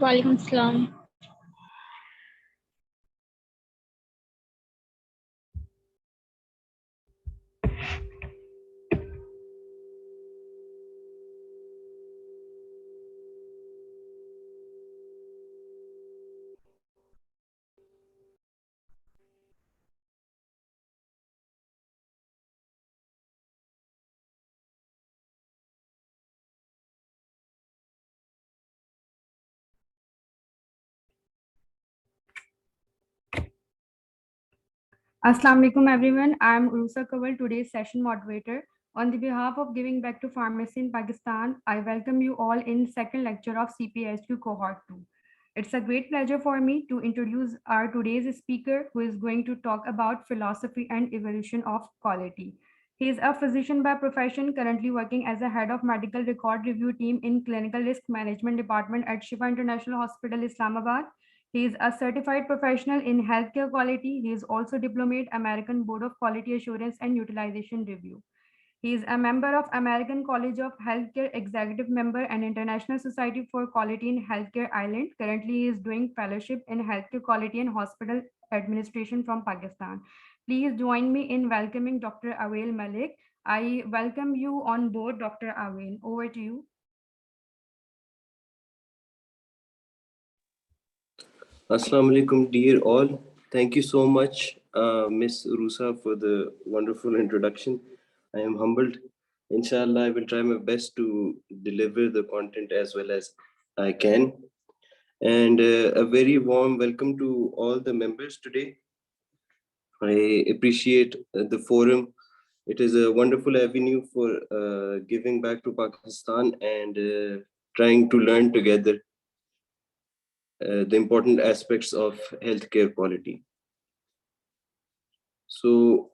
Walaikum Salam. Assalamu alaikum everyone. I am Urusa Kawal, today's session moderator. On the behalf of Giving Back to Pharmacy in Pakistan, I welcome you all in second lecture of CPHQ Cohort II. It's a great pleasure for me to introduce our today's speaker, who is going to talk about philosophy and evolution of quality. He is a physician by profession, currently working as a head of medical record review team in clinical risk management department at Shifa International Hospital, Islamabad. He is a certified professional in healthcare quality. He is also diplomat American Board of Quality Assurance and Utilization Review. He is a member of American College of Healthcare Executive Member and International Society for Quality in Healthcare Ireland. Currently, he is doing fellowship in healthcare quality and hospital administration from Pakistan. Please join me in welcoming Dr. Awaayl Malik. I welcome you on board, Dr. Awaayl. Over to you. Assalamu alaikum, dear all. Thank you so much, Miss Rusa, for the wonderful introduction. I am humbled. Inshallah, I will try my best to deliver the content as well as I can. And a very warm welcome to all the members today. I appreciate the forum. It is a wonderful avenue for giving back to Pakistan and trying to learn together the important aspects of healthcare quality. So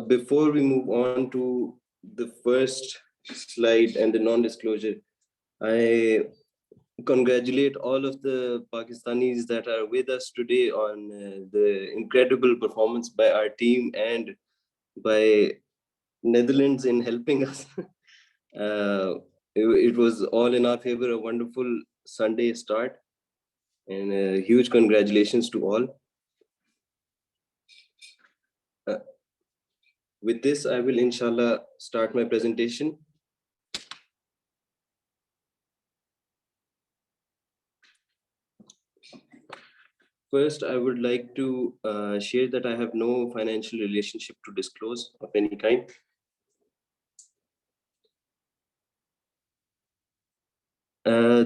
before we move on to the first slide and the non-disclosure, I congratulate all of the Pakistanis that are with us today on the incredible performance by our team and by Netherlands in helping us. It was all in our favor, a wonderful Sunday start, and huge congratulations to all. With this, I will inshallah start my presentation. First, I would like to share that I have no financial relationship to disclose of any kind.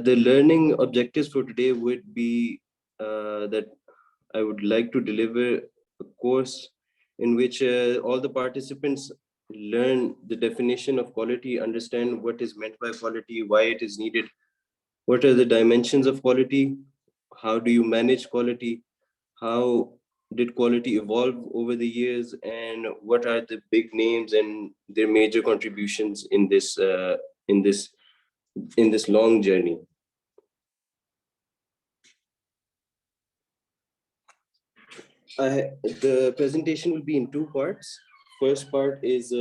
The learning objectives for today would be that I would like to deliver a course in which all the participants learn the definition of quality, understand what is meant by quality, why it is needed, what are the dimensions of quality, how do you manage quality, how did quality evolve over the years, and what are the big names and their major contributions in this long journey. The presentation will be in two parts. First part is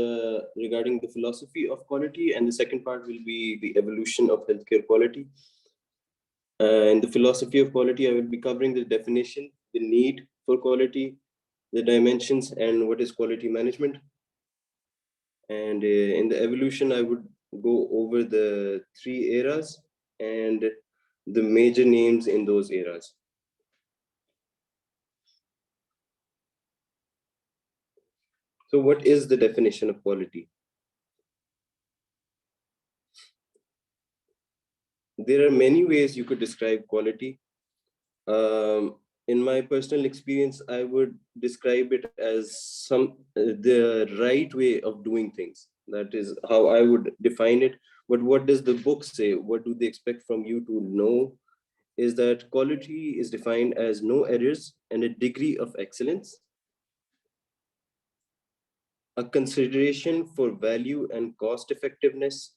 regarding the philosophy of quality, and the second part will be the evolution of healthcare quality. In the philosophy of quality, I will be covering the definition, the need for quality, the dimensions, and what is quality management. And in the evolution, I would go over the three eras and the major names in those eras. So what is the definition of quality? There are many ways you could describe quality. In my personal experience, I would describe it as the right way of doing things. That is how I would define it. But what does the book say? What do they expect from you to know? Is that quality is defined as no errors and a degree of excellence, a consideration for value and cost effectiveness,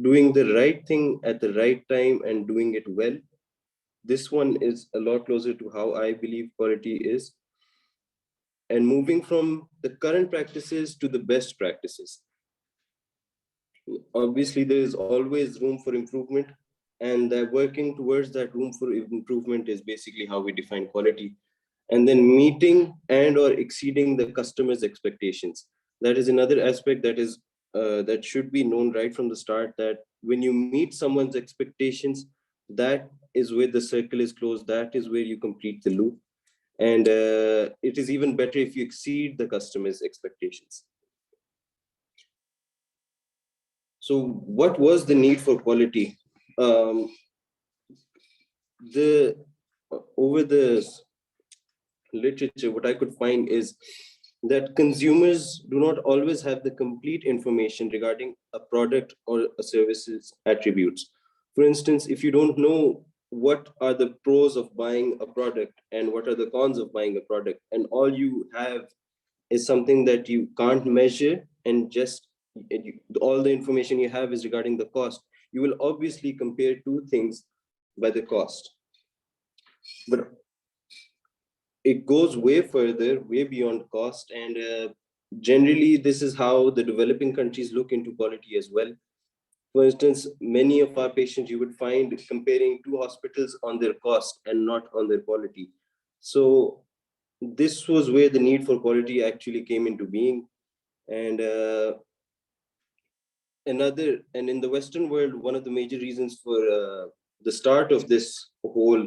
doing the right thing at the right time and doing it well. This one is a lot closer to how I believe quality is. And moving from the current practices to the best practices. Obviously, there is always room for improvement, and working towards that room for improvement is basically how we define quality. And then meeting and or exceeding the customer's expectations. That is another aspect that is that should be known right from the start, that when you meet someone's expectations, that is where the circle is closed, that is where you complete the loop. And it is even better if you exceed the customer's expectations. So what was the need for quality? The Over the literature, what I could find is that consumers do not always have the complete information regarding a product or a service's attributes. For instance, if you don't know what are the pros of buying a product and what are the cons of buying a product, and all you have is something that you can't measure, and just all the information you have is regarding the cost, you will obviously compare two things by the cost. But it goes way further, way beyond cost. And generally, this is how the developing countries look into quality as well. For instance, many of our patients you would find comparing two hospitals on their cost and not on their quality. So this was where the need for quality actually came into being. And and in the Western world, one of the major reasons for the start of this whole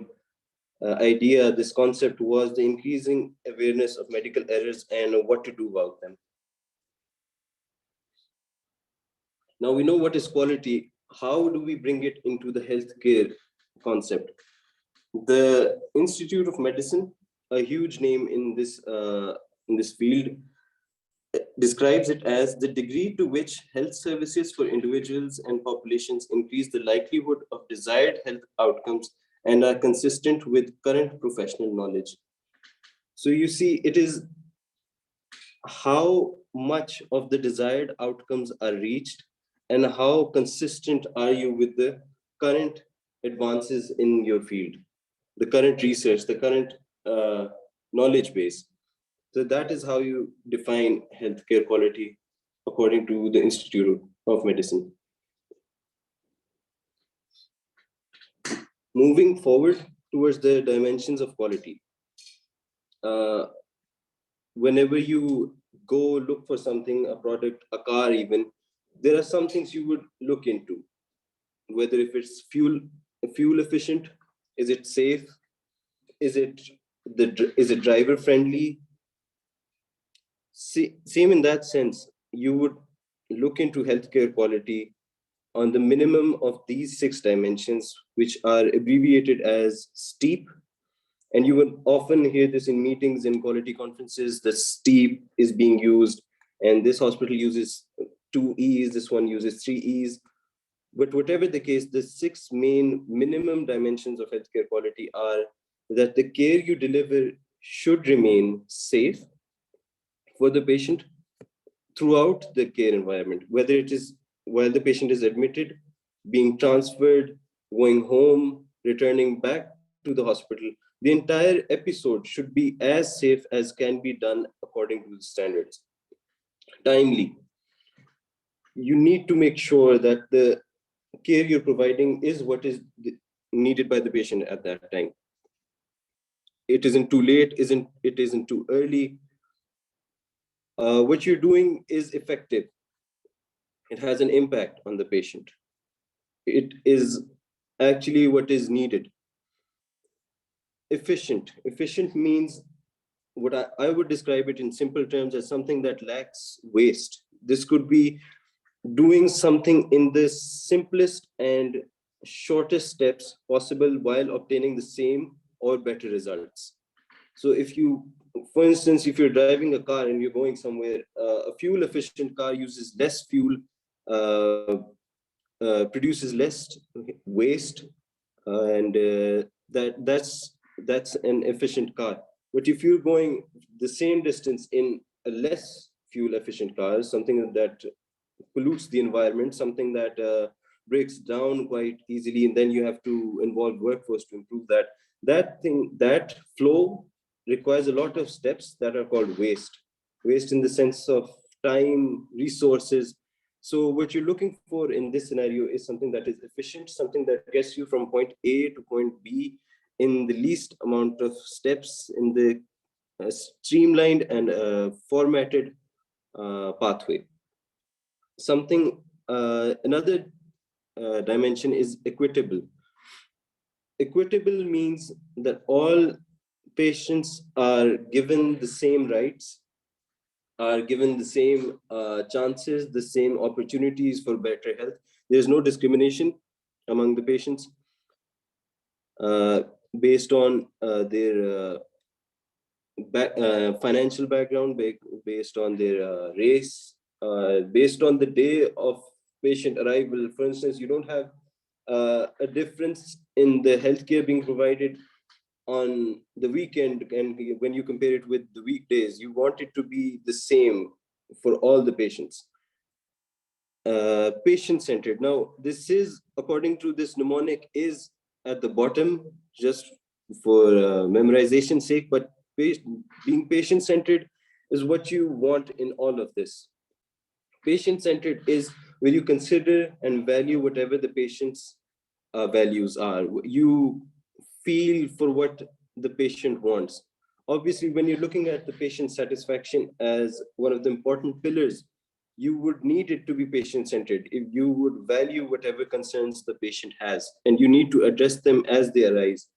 idea, this concept, was the increasing awareness of medical errors and what to do about them. Now we know what is quality. How do we bring it into the healthcare concept? The Institute of Medicine, a huge name in this field, describes it as the degree to which health services for individuals and populations increase the likelihood of desired health outcomes and are consistent with current professional knowledge. So you see, it is how much of the desired outcomes are reached and how consistent are you with the current advances in your field, the current research, the current knowledge base. So that is how you define healthcare quality according to the Institute of Medicine. Moving forward towards the dimensions of quality. Whenever you go look for something, a product, a car even, there are some things you would look into. Whether if it's fuel efficient, is it safe, is it driver friendly? Same in that sense, you would look into healthcare quality on the minimum of these 6 dimensions, which are abbreviated as STEEP. And you will often hear this in meetings and quality conferences, the STEEP is being used, and this hospital uses 2 E's, this one uses 3 E's. But whatever the case, the 6 main minimum dimensions of healthcare quality are that the care you deliver should remain safe for the patient throughout the care environment, whether it is while the patient is admitted, being transferred, going home, returning back to the hospital. The entire episode should be as safe as can be done according to the standards. Timely. You need to make sure that the care you're providing is what is needed by the patient at that time. It isn't too late, it isn't too early. What you're doing is effective. It has an impact on the patient. It is actually what is needed. Efficient. Efficient means what I would describe it in simple terms as something that lacks waste. This could be doing something in the simplest and shortest steps possible while obtaining the same or better results. So if you, for instance, if you're driving a car and you're going somewhere, a fuel efficient car uses less fuel, produces less waste, and that's an efficient car. But if you're going the same distance in a less fuel efficient car, something that pollutes the environment, something that breaks down quite easily, and then you have to involve workforce to improve that. That flow requires a lot of steps that are called waste. Waste in the sense of time, resources, So what you're looking for in this scenario is something that is efficient, something that gets you from point A to point B in the least amount of steps, in the streamlined and formatted pathway. Another dimension is equitable. Equitable means that all patients are given the same rights, are given the same chances, the same opportunities for better health. There's no discrimination among the patients uh, based on their financial background, based on their race, based on the day of patient arrival. For instance, you don't have a difference in the healthcare being provided on the weekend, and when you compare it with the weekdays, you want it to be the same for all the patients. Patient-centered. Now, this is, according to this mnemonic, is at the bottom just for memorization's sake, but being patient-centered is what you want in all of this. Patient-centered is where you consider and value whatever the patient's values are. You feel for what the patient wants. Obviously, when you're looking at the patient satisfaction as one of the important pillars, you would need it to be patient-centered. If you would value whatever concerns the patient has, and you need to address them as they arise.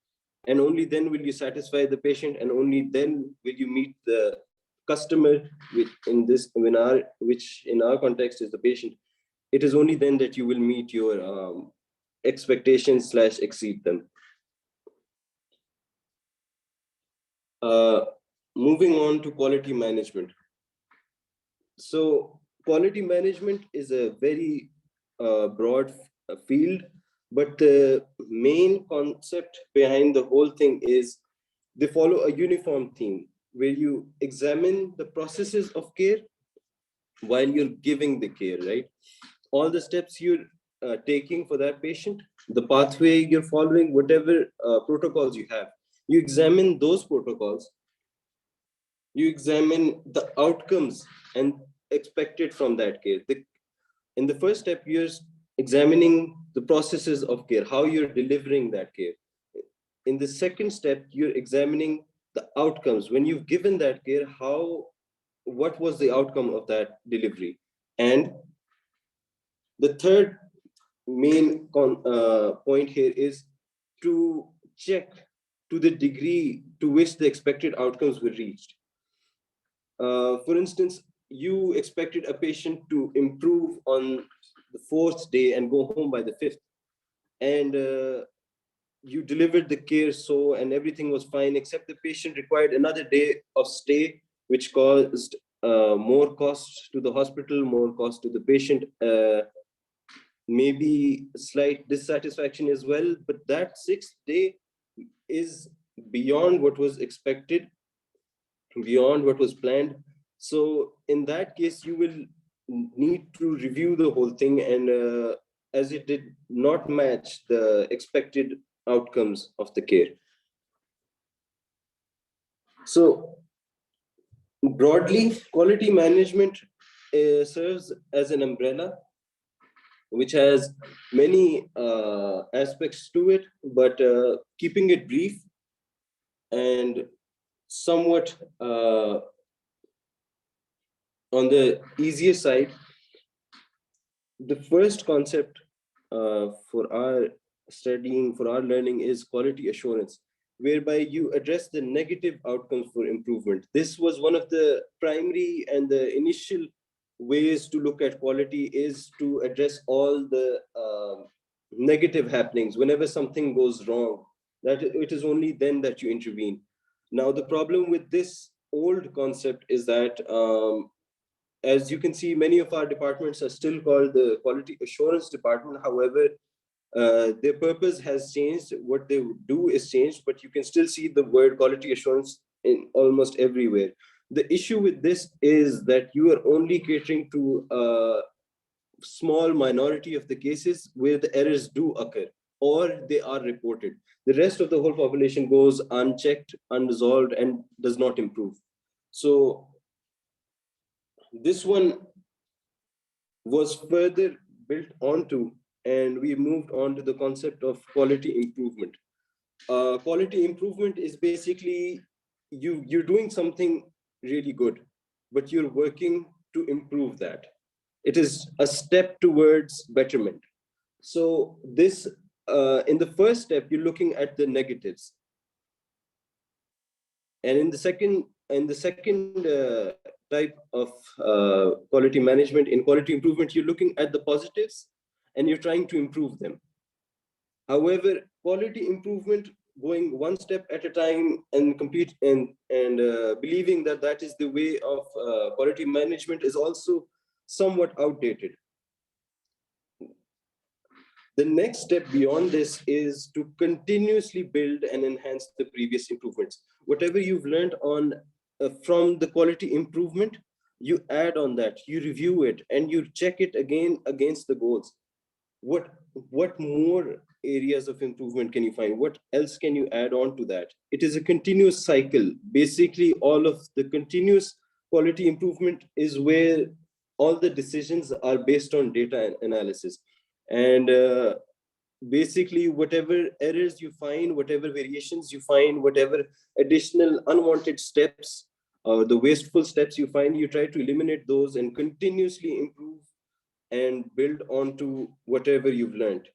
And only then will you satisfy the patient, and only then will you meet the customer, which in our context is the patient. It is only then that you will meet your expectations / exceed them. Moving on to quality management. So quality management is a very broad field, but the main concept behind the whole thing is they follow a uniform theme where you examine the processes of care while you're giving the care, right? All the steps you're taking for that patient, the pathway you're following, whatever protocols you have, you examine those protocols, you examine the outcomes and expected from that care. In the first step, you're examining the processes of care, how you're delivering that care. In the second step, you're examining the outcomes. When you've given that care, what was the outcome of that delivery? And the third main point here is to check to the degree to which the expected outcomes were reached. For instance, you expected a patient to improve on the 4th day and go home by the 5th. And you delivered the care and everything was fine, except the patient required another day of stay, which caused more cost to the hospital, more cost to the patient, maybe slight dissatisfaction as well. But that 6th day is beyond what was expected, beyond what was planned. So in that case, you will need to review the whole thing, and as it did not match the expected outcomes of the care. So broadly, quality management serves as an umbrella which has many aspects to it, but keeping it brief and somewhat on the easier side, the first concept for our studying, for our learning, is quality assurance, whereby you address the negative outcomes for improvement. This was one of the primary and the initial ways to look at quality, is to address all the negative happenings. Whenever something goes wrong, that it is only then that you intervene. Now, the problem with this old concept is that as you can see, many of our departments are still called the quality assurance department. However, their purpose has changed. What they do is changed, but you can still see the word quality assurance in almost everywhere. The issue with this is that you are only catering to a small minority of the cases where the errors do occur or they are reported. The rest of the whole population goes unchecked, unresolved, and does not improve. So this one was further built onto, and we moved on to the concept of quality improvement. Quality improvement is basically you're doing something really good, but you're working to improve that. It is a step towards betterment. So this, in the first step, you're looking at the negatives, and in the second type of quality management, in quality improvement, you're looking at the positives and you're trying to improve them. However, quality improvement, going one step at a time and believing that that is the way of quality management, is also somewhat outdated. The next step beyond this is to continuously build and enhance the previous improvements. Whatever you've learned on from the quality improvement, you add on that, you review it, and you check it again against the goals. What more areas of improvement can you find? What else can you add on to that? It is a continuous cycle. Basically, all of the continuous quality improvement is where all the decisions are based on data analysis. And basically, whatever errors you find, whatever variations you find, whatever additional unwanted steps or the wasteful steps you find, you try to eliminate those and continuously improve and build onto whatever you've learned.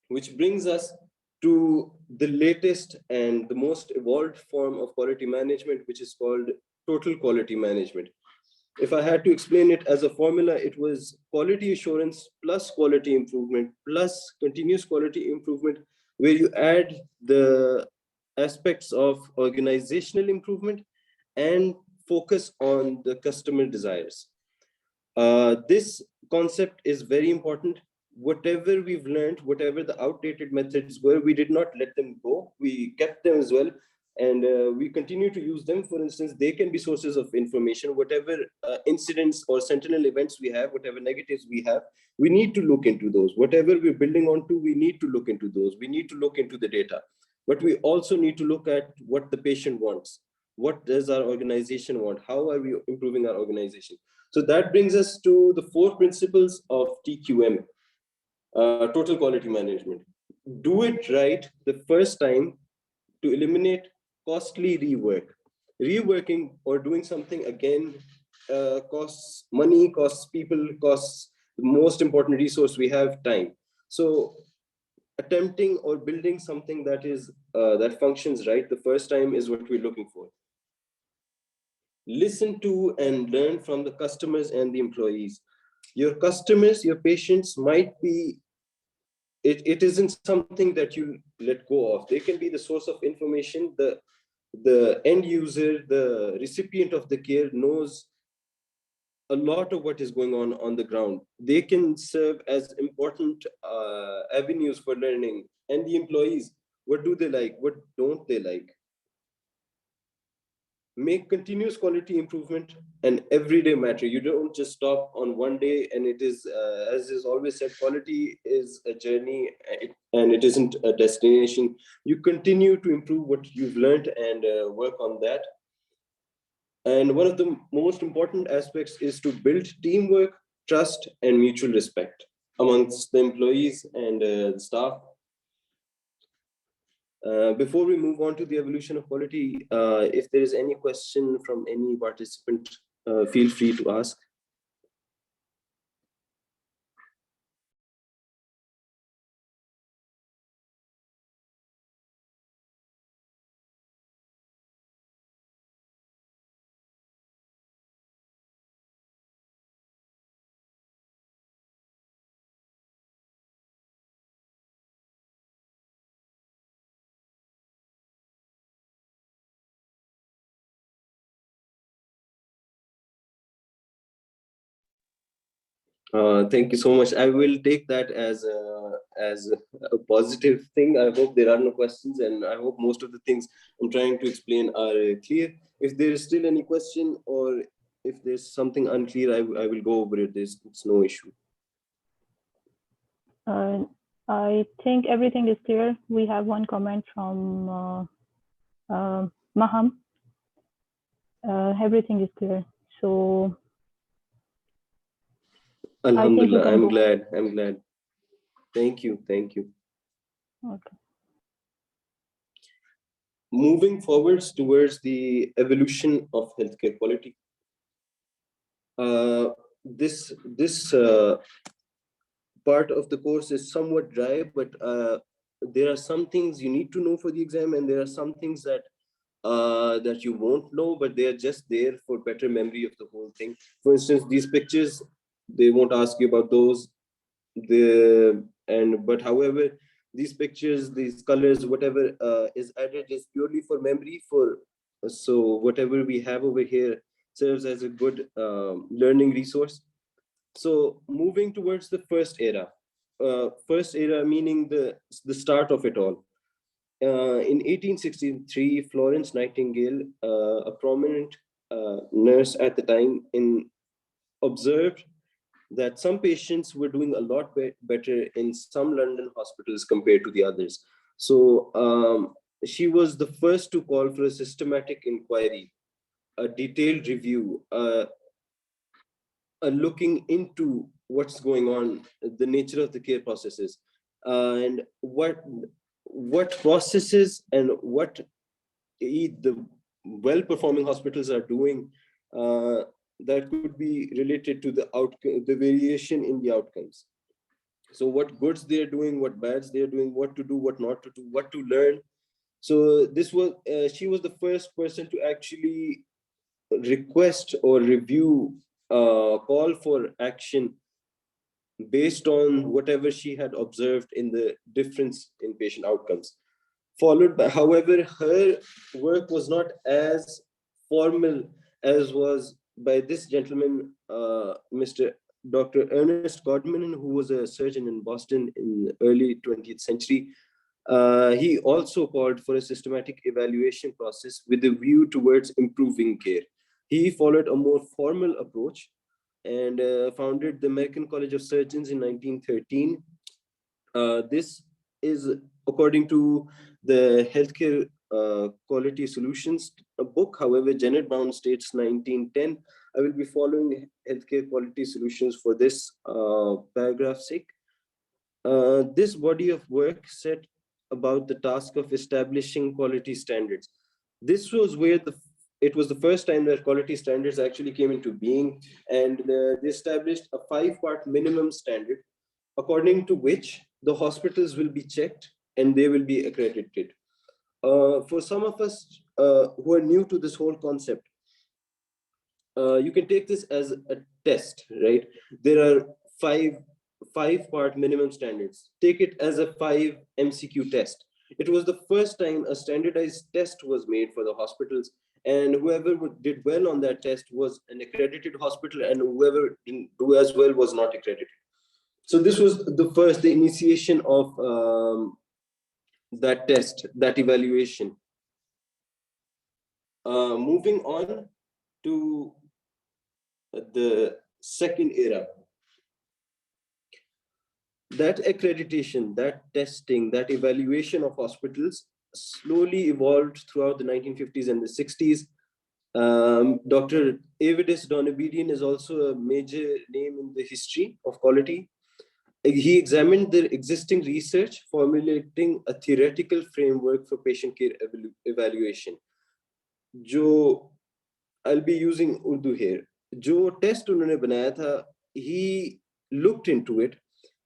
Which brings us to the latest and the most evolved form of quality management, which is called total quality management. If I had to explain it as a formula, it was quality assurance plus quality improvement plus continuous quality improvement, where you add the aspects of organizational improvement and focus on the customer desires. This concept is very important. Whatever we've learned, whatever the outdated methods were, we did not let them go. We kept them as well. And we continue to use them. For instance, they can be sources of information. Whatever incidents or sentinel events we have, whatever negatives we have, we need to look into those. Whatever we're building onto, we need to look into those. We need to look into the data. But we also need to look at what the patient wants. What does our organization want? How are we improving our organization? So that brings us to the 4 principles of TQM, total quality management. Do it right the first time to eliminate costly rework. Reworking or doing something again costs money, costs people, costs the most important resource we have, time. So attempting or building something that is that functions right the first time is what we're looking for. Listen to and learn from the customers and the employees. Your customers, your patients might be, it isn't something that you let go of. They can be the source of information. The end user, the recipient of the care knows a lot of what is going on the ground. They can serve as important avenues for learning. And the employees, what do they like? What don't they like? Make continuous quality improvement an everyday matter. You don't just stop on one day, and it is, as is always said, quality is a journey and it isn't a destination. You continue to improve what you've learned and work on that. And one of the most important aspects is to build teamwork, trust, and mutual respect amongst the employees and the staff. Before we move on to the evolution of quality, if there is any question from any participant, feel free to ask. Thank you so much. I will take that as a positive thing. I hope there are no questions, and I hope most of the things I'm trying to explain are clear. If there is still any question or if there's something unclear, I will go over it. It's no issue. I think everything is clear. We have one comment from Maham. Everything is clear. So Alhamdulillah, can I'm go. glad. I'm glad. Thank you. Thank you. Okay. Moving forwards towards the evolution of healthcare quality. This part of the course is somewhat dry, but there are some things you need to know for the exam, and there are some things that that you won't know, but they are just there for better memory of the whole thing. For instance, these pictures, they won't ask you about those. But however, these pictures, these colors, whatever is added is purely for memory. So whatever we have over here serves as a good learning resource. So moving towards the first era meaning the start of it all. In 1863, Florence Nightingale, a prominent nurse at the time, observed that some patients were doing a lot better in some London hospitals compared to the others. So she was the first to call for a systematic inquiry, a detailed review, looking into what's going on, the nature of the care processes, and what processes and what the well-performing hospitals are doing that could be related to the variation in the outcomes. So what goods they're doing, what bads they're doing, what to do, what not to do, what to learn. So she was the first person to actually request or review, call for action based on whatever she had observed in the difference in patient outcomes. Followed by, however, her work was not as formal as was by this gentleman, Mr. Dr. Ernest Godman, who was a surgeon in Boston in the early 20th century. He also called for a systematic evaluation process with a view towards improving care. He followed a more formal approach and founded the American College of Surgeons in 1913. This is according to the Healthcare Quality Solutions book. However, Janet Brown states 1910. I will be following Healthcare Quality Solutions for this paragraph's sake. This body of work set about the task of establishing quality standards. This was where it was the first time that quality standards actually came into being, and they established a 5-part minimum standard, according to which the hospitals will be checked and they will be accredited. For some of us who are new to this whole concept, you can take this as a test, right? There are five-part minimum standards. Take it as a 5 MCQ test. It was the first time a standardized test was made for the hospitals, and whoever did well on that test was an accredited hospital, and whoever didn't do as well was not accredited. So this was the initiation of that test, that evaluation. Moving on to the second era. That accreditation, that testing, that evaluation of hospitals slowly evolved throughout the 1950s and the 60s. Dr. Avidus Donabedian is also a major name in the history of quality. He examined the existing research, formulating a theoretical framework for patient care evaluation. I'll be using Urdu here. जो test उन्होंने बनाया था, he looked into it.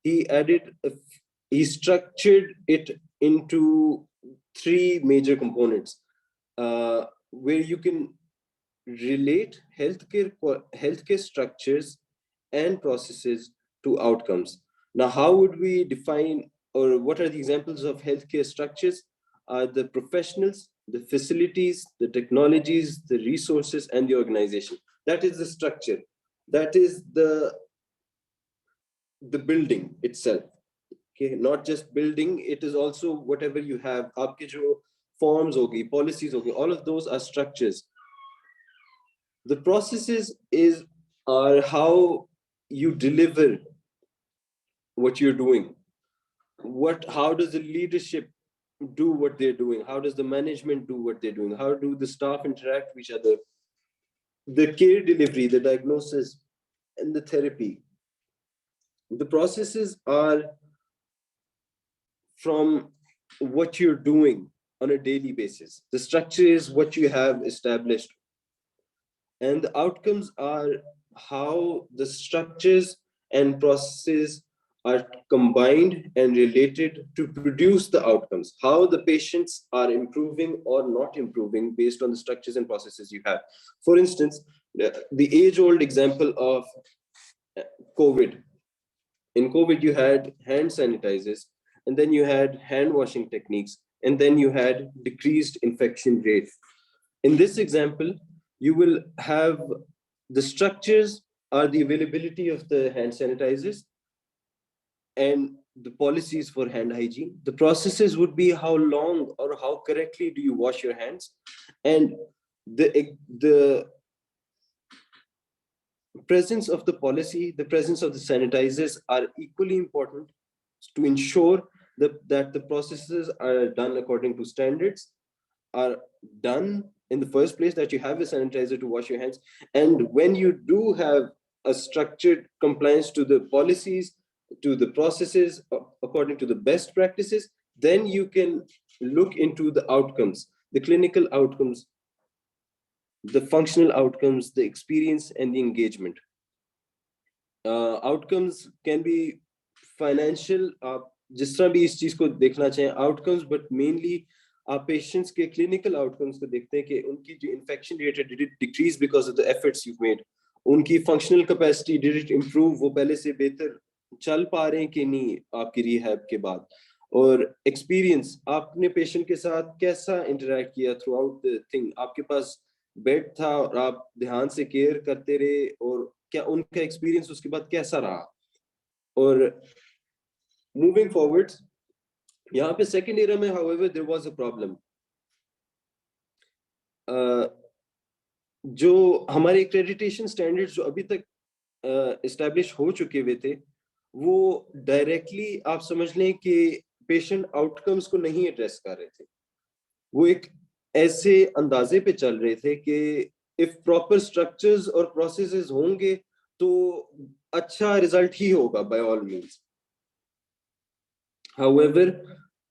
He structured it into 3 major components, where you can relate healthcare structures and processes to outcomes. Now, how would we define, or what are the examples of healthcare structures? Are the professionals, the facilities, the technologies, the resources, and the organization. That is the structure. That is the building itself. Okay, not just building, it is also whatever you have. Aapke jo forms hogi, policies hogi, all of those are structures. The processes are how you deliver what you're doing. How does the leadership do what they're doing? How does the management do what they're doing? How do the staff interact with each other? The care delivery, the diagnosis, and the therapy. The processes are from what you're doing on a daily basis. The structure is what you have established. And the outcomes are how the structures and processes are combined and related to produce the outcomes, how the patients are improving or not improving based on the structures and processes you have. For instance, the age-old example of COVID. In COVID, you had hand sanitizers, and then you had hand washing techniques, and then you had decreased infection rate. In this example, you will have the structures are the availability of the hand sanitizers and the policies for hand hygiene. The processes would be how long or how correctly do you wash your hands, and the presence of the policy, the presence of the sanitizers are equally important to ensure that the processes are done according to standards, are done in the first place, that you have a sanitizer to wash your hands. And when you do have a structured compliance to the policies, to the processes, according to the best practices, then you can look into the outcomes, the clinical outcomes, the functional outcomes, the experience, and the engagement. Outcomes can be financial, जिस तरह भी इस चीज को देखना चाहें, outcomes, but mainly आप patients के clinical outcomes को देखते हैं कि उनकी जो infection rate did it decrease because of the efforts you've made, उनकी functional capacity did it improve, वो पहले से बेहतर चल पा रहे हैं कि नहीं आपकी rehab के बाद, और experience, आपने patient के साथ कैसा interact किया throughout the thing, आपके पास बेड था और आप ध्यान से केयर करते रहे, और क्या उनका एक्सपीरियंस उसके बाद कैसा रहा. और मूविंग फॉरवर्ड, यहाँ पे सेकेंड एरा में however there was a problem. जो हमारे accreditation standards जो अभी तक establish हो चुके हुए थे, वो directly आप समझ लें कि patient outcomes को नहीं address कर रहे थे. वो एक ऐसे अंदाजे पे चल रहे थे कि if proper structures और processes होंगे तो अच्छा result ही होगा by all means. However,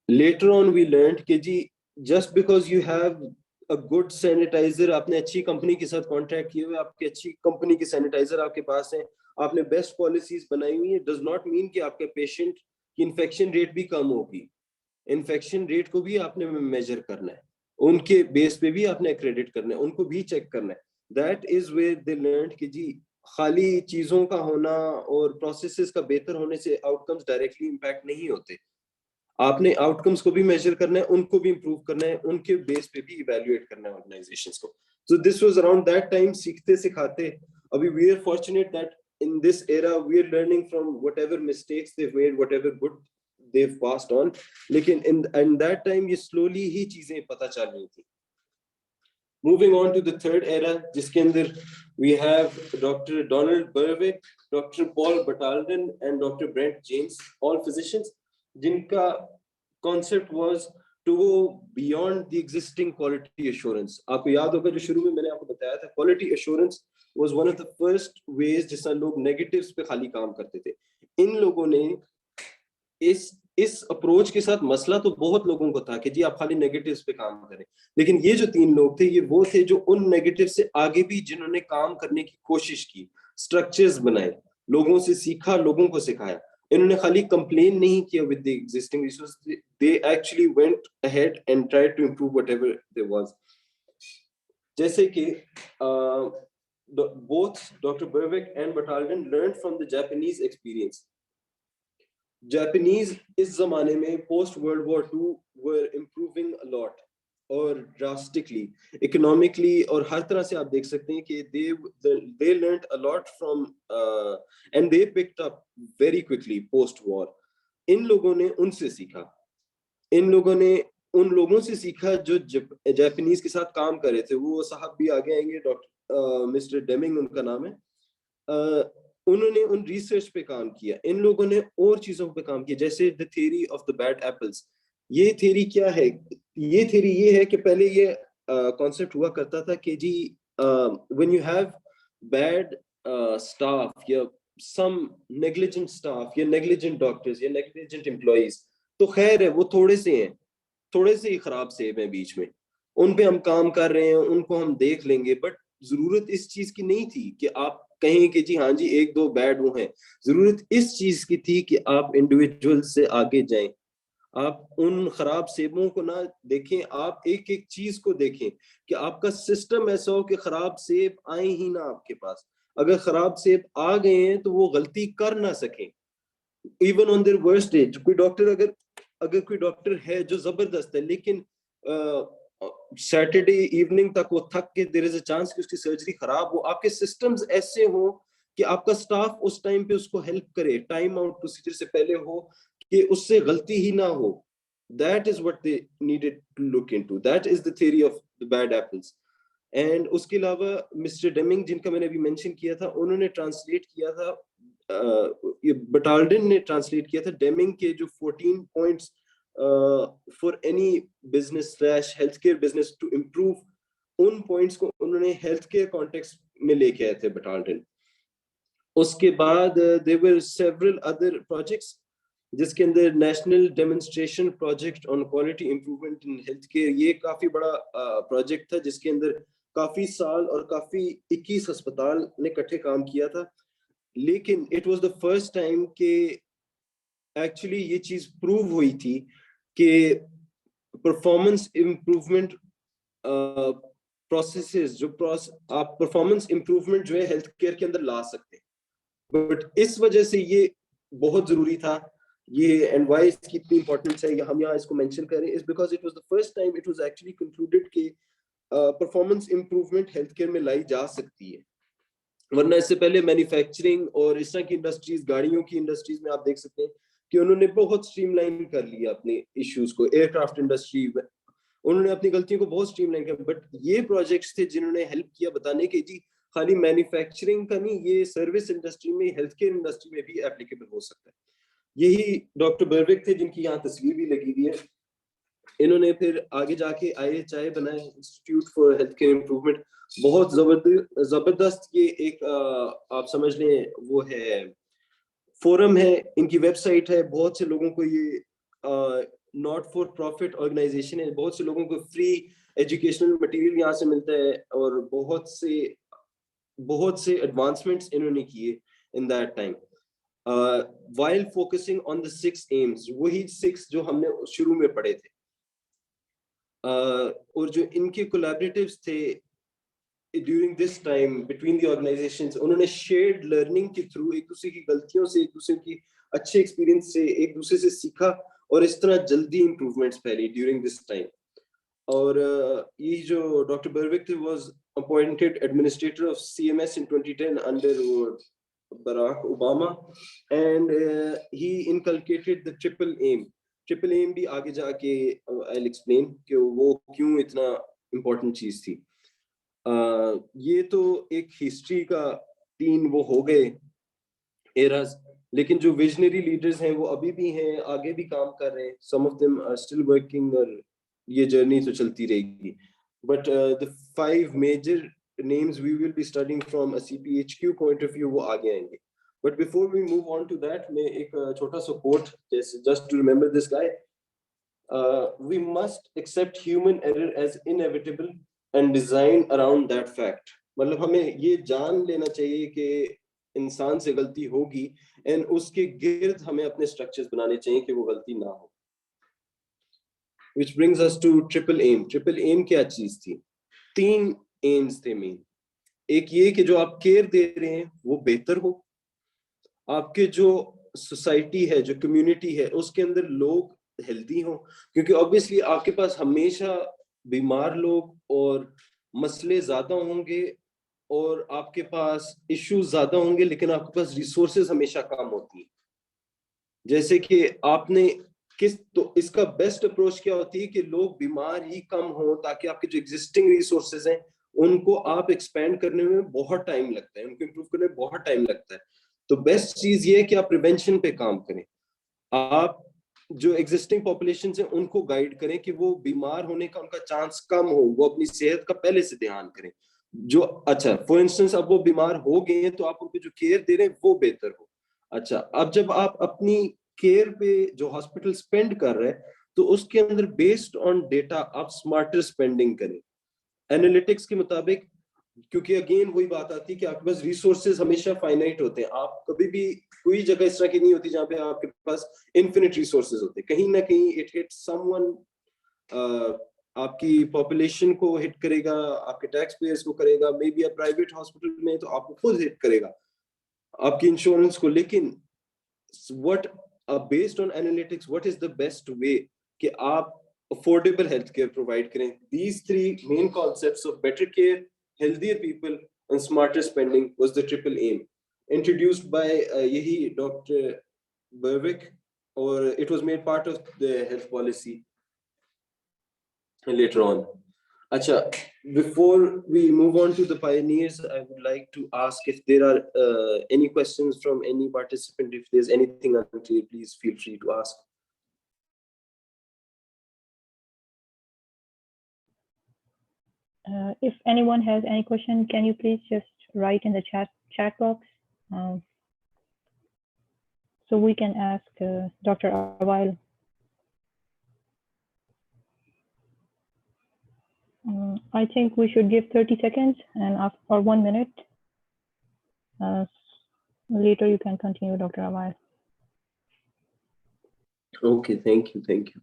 later on we learned कि जी just because you have a good sanitizer, आपने अच्छी कंपनी के साथ कॉन्ट्रैक्ट किए हुए, आपकी अच्छी कंपनी के सैनिटाइजर आपके पास हैं, आपने बेस्ट पॉलिसीज बनाई हुई है, does not mean कि आपके पेशेंट की इन्फेक्शन रेट भी कम होगी. इन्फेक्शन रेट को भी आपने मेजर करना है, उनके बेस पे भी आपने एक्रेडिट करना है, उनको भी चेक करना है. That is where they learn कि जी खाली चीजों का होना और प्रोसेसेस का बेहतर होने से आउटकम्स डायरेक्टली इंपैक्ट नहीं होते. आपने आउटकम्स को भी मेजर करना है, उनको भी इंप्रूव करना है, उनके बेस पे भी इवैल्यूएट करना है ऑर्गेनाइजेशंस को. So this was around that time, सीखते सिखाते. अभी we are fortunate that in this era we are learning from whatever mistakes they've made, whatever good they've passed on. लेकिन in that time ये slowly ही चीजें पता चल रही थी. Moving on to the third era, जिसके अंदर we have Dr. Donald Berwick, Dr. Paul Batalden and Dr. Brent James, all physicians, जिनका concept was to go beyond the existing quality assurance. आपको याद होगा जो शुरू में मैंने आपको बताया था, quality assurance was one of the first ways जिससे लोग negatives पे खाली काम करते थे. इन लोगों ने इस अप्रोच के साथ मसला तो बहुत लोगों को था कि जी आप खाली नेगेटिव्स पे काम करें, लेकिन ये जो तीन लोग थे ये वो थे जो उन नेगेटिव से आगे भी जिन्होंने काम करने की कोशिश की, स्ट्रक्चर्स बनाए, लोगों से सीखा, लोगों को सिखाया. इन्होंने खाली कंप्लेन नहीं किया with the existing resources, they actually went ahead and tried to improve whatever there was. जैसे कि both Dr. Berwick and Batalden learned from the Japanese experience. Japanese इस जमाने में post World War II were improving a lot और drastically, economically, और हर तरह से आप देख सकते हैं कि they learned a lot from and they picked up very quickly post war. इन लोगों ने उनसे सीखा, इन लोगों ने उन लोगों से सीखा जो जापानीज के साथ काम कर रहे थे. वो साहब भी आगे आएंगे, डॉक्टर मिस्टर डेमिंग उनका नाम है. उन्होंने उन रिसर्च पे काम किया, इन लोगों ने और चीजों पे काम किया, जैसे the theory of the bad apples. ये थ्योरी क्या है? ये थ्योरी ये है कि पहले ये कॉन्सेप्ट हुआ करता था कि जी when you have bad staff या some negligent staff یا negligent doctors یا negligent employees, تو خیر ہے وہ تھوڑے سے ہی خراب سیب ہیں بیچ میں, ان پہ ہم کام کر رہے ہیں, ان کو ہم دیکھ لیں گے. بٹ ضرورت اس چیز کی نہیں تھی کہ آپ کہیں کہ جی ہاں جی ایک دو بیڈ وہ ہیں. ضرورت اس چیز کی تھی کہ آپ انڈیویجول سے آگے جائیں, آپ ان خراب سیبوں کو نہ دیکھیں, آپ ایک ایک چیز کو دیکھیں کہ آپ کا سسٹم ایسا ہو کہ خراب سیب آئیں ہی نہ آپ کے پاس. اگر خراب سیب آ گئے ہیں تو وہ غلطی کر نہ سکیں even on their worst day. کوئی ڈاکٹر اگر کوئی ڈاکٹر ہے جو زبردست ہے لیکن سیٹرڈے ایوننگ تک وہ تھک کے دیر از اے چانس کہ اس کی سرجری خراب ہو. آپ کے سسٹمز ایسے ہوں کہ آپ کا اسٹاف اس ٹائم پہ اس کو ہیلپ کرے, ٹائم آؤٹ پروسیجر سے پہلے ہو کہ اس سے غلطی ہی نہ ہو. That is what they needed to look into. That is the theory of the bad apples. And اس کے علاوہ مسٹر ڈیمنگ جن کا میں نے ابھی مینشن کیا تھا, انہوں نے ٹرانسلیٹ کیا تھا, بٹالڈن نے ٹرانسلیٹ کیا تھا ڈیمنگ کے جو 14 points for any business / healthcare business to improve. In points کو انہوں نے ہیلتھ کیئر کانٹیکسٹ میں لے کے آئے تھے بٹالڈن. اس کے بعد there were several other projects جس کے اندر national demonstration project on quality improvement in health care, یہ کافی بڑا پروجیکٹ تھا جس کے اندر کافی سال اور کافی 21 ہسپتال نے اکٹھے کام کیا تھا. لیکن it was the first time کہ ایکچولی یہ چیز پروو ہوئی تھی کہ پرفارمنس امپروومنٹ پروسیسز جو آپ پرفارمنس امپروومنٹ جو ہے ہیلتھ کیئر کے اندر لا سکتے ہیں. بٹ اس وجہ سے یہ بہت ضروری تھا, یہ اینڈ وائی اس کی اتنی امپورٹنس ہے, ہم یہاں اس کو مینشن کر رہے ہیں اس because it was the first time it was actually concluded کہ پرفارمنس امپروومنٹ ہیلتھ کیئر میں لائی جا سکتی ہے. ورنہ اس سے پہلے مینوفیکچرنگ اور اس طرح کی انڈسٹریز, گاڑیوں کی انڈسٹریز میں آپ دیکھ سکتے ہیں کہ انہوں نے بہت اسٹریم لائن کر لیا اپنے ایشوز کو. ایئر کرافٹ انڈسٹری انہوں نے اپنی غلطیوں کو بہت اسٹریم لائن کیا, بٹ یہ پروجیکٹس تھے جنہوں نے ہیلپ کیا بتانے کہ جی خالی مینوفیکچرنگ کا نہیں, یہ سروس انڈسٹری میں, ہیلتھ کیئر انڈسٹری میں بھی اپلیکیبل ہو سکتا ہے. یہی ڈاکٹر بروک تھے جن کی یہاں تصویر بھی لگی ہوئی ہے. انہوں نے پھر آگے جا کے IHI بنایا, institute for health care improvement. بہت زبردست یہ ایک آپ سمجھ لیں وہ ہے فورم ہے, ان کی ویب سائٹ ہے, بہت سے لوگوں کو یہ ناٹ فار پروفٹ آرگنائزیشن ہے, بہت سے لوگوں کو فری ایجوکیشنل مٹیریل یہاں سے ملتا ہے اور بہت سے ایڈوانسمنٹس انہوں نے کیے in that time while focusing on the 6 aims, وہی 6 جو ہم نے شروع میں پڑھے تھے. اور جو ان کے collaboratives تھے during this time between the organizations, انہوں نے shared learning کے through ایک دوسرے کی غلطیوں سے, ایک دوسرے کی اچھے ایکسپیرینس سے ایک دوسرے سے سیکھا اور اس طرح جلدی امپروومنٹس پھیلی during this time. اور یہ جو ڈاکٹر بروک تھے was appointed administrator of CMS in 2010 under Barack Obama, and he inculcated the triple aim. Triple aim بھی آگے جا کے I'll explain کہ وہ کیوں اتنا امپورٹنٹ چیز تھی. یہ تو ایک ہسٹری کا 3 وہ ہو گئے ایراز, لیکن جو ویژنری لیڈرز ہیں وہ ابھی بھی ہیں, آگے بھی کام کر رہے ہیں. some of them are still working, اور یہ جرنی تو چلتی رہے گی. But the 5 major names we will be studying from a CPHQ point of view وہ آگے آئیں گے. But before we move on to that, میں ایک چھوٹا سا quote just to remember this guy. We must accept human error as inevitable and design around that fact. مطلب ہمیں یہ جان لینا چاہیے کہ انسان سے غلطی ہوگی and اس کے گرد ہمیں اپنے structures بنانے چاہیے کہ وہ غلطی نہ ہو. Which brings us to triple aim. Triple aim کیا چیز تھی؟ 3 ایمز تھے مین. ایک یہ کہ جو آپ کیئر دے رہے ہیں وہ بہتر ہو, آپ کے جو سوسائٹی ہے, جو کمیونٹی ہے, اس کے اندر لوگ ہیلدی ہوں, کیونکہ obviously آپ کے پاس ہمیشہ بیمار لوگ اور مسئلے زیادہ ہوں گے اور آپ کے پاس ایشوز زیادہ ہوں گے, لیکن آپ کے پاس ریسورسز ہمیشہ کم ہوتی ہیں. جیسے کہ آپ نے تو اس کا بیسٹ اپروچ کیا ہوتی ہے کہ لوگ بیمار ہی کم ہوں تاکہ آپ کے جو ایگزسٹنگ ریسورسز ہیں ان کو آپ ایکسپینڈ کرنے میں بہت ٹائم لگتا ہے, ان کو امپروو کرنے میں بہت ٹائم لگتا ہے. تو بیسٹ چیز یہ ہے کہ آپ پریونشن پہ کام کریں, آپ جو ایگزسٹنگ پاپولیشنز ہیں ان کو گائیڈ کریں کہ وہ بیمار ہونے کا ان کا چانس کم ہو, وہ اپنی صحت کا پہلے سے دھیان کریں. जो अच्छा फॉर इंस्टेंस अब वो बीमार हो गए हैं तो आप उनको जो केयर दे रहे हैं वो बेहतर हो। अच्छा, अब जब आप अपनी केयर पे जो हॉस्पिटल स्पेंड कर रहे हैं तो उसके अंदर बेस्ड ऑन डेटा आप स्मार्टर स्पेंडिंग करें एनालिटिक्स के मुताबिक, क्योंकि अगेन वही बात आती है कि आपके पास रिसोर्सेज हमेशा फाइनाइट होते हैं। आप कभी भी कोई जगह इस तरह की नहीं होती जहां पे आपके पास इन्फिनिट रिसोर्सेज होते हैं। कहीं ना कहीं इट हिट समवन, आपकी पॉपुलेशन को हिट करेगा, आपके टैक्स पेयर्स को करेगा, मे बी आप प्राइवेट हॉस्पिटल में तो आपको खुद हिट करेगा, आपकी इंश्योरेंस को। लेकिन what based on analytics what is the best way कि आप अफोर्डेबल हेल्थ केयर प्रोवाइड करें। These three main concepts of better care, healthier people and smarter spending was the triple aim introduced by yahi Dr. Berwick, or it was made part of the health policy later on. Acha, before we move on to the pioneers, I would like to ask if there are any questions from any participant. If there's anything unclear, please feel free to ask. If anyone has any question, can you please just write in the chat box so we can ask Dr. Awaayl. I think we should give 30 seconds and or 1 minute. Later you can continue, Dr. Awaayl. Okay, thank you, thank you.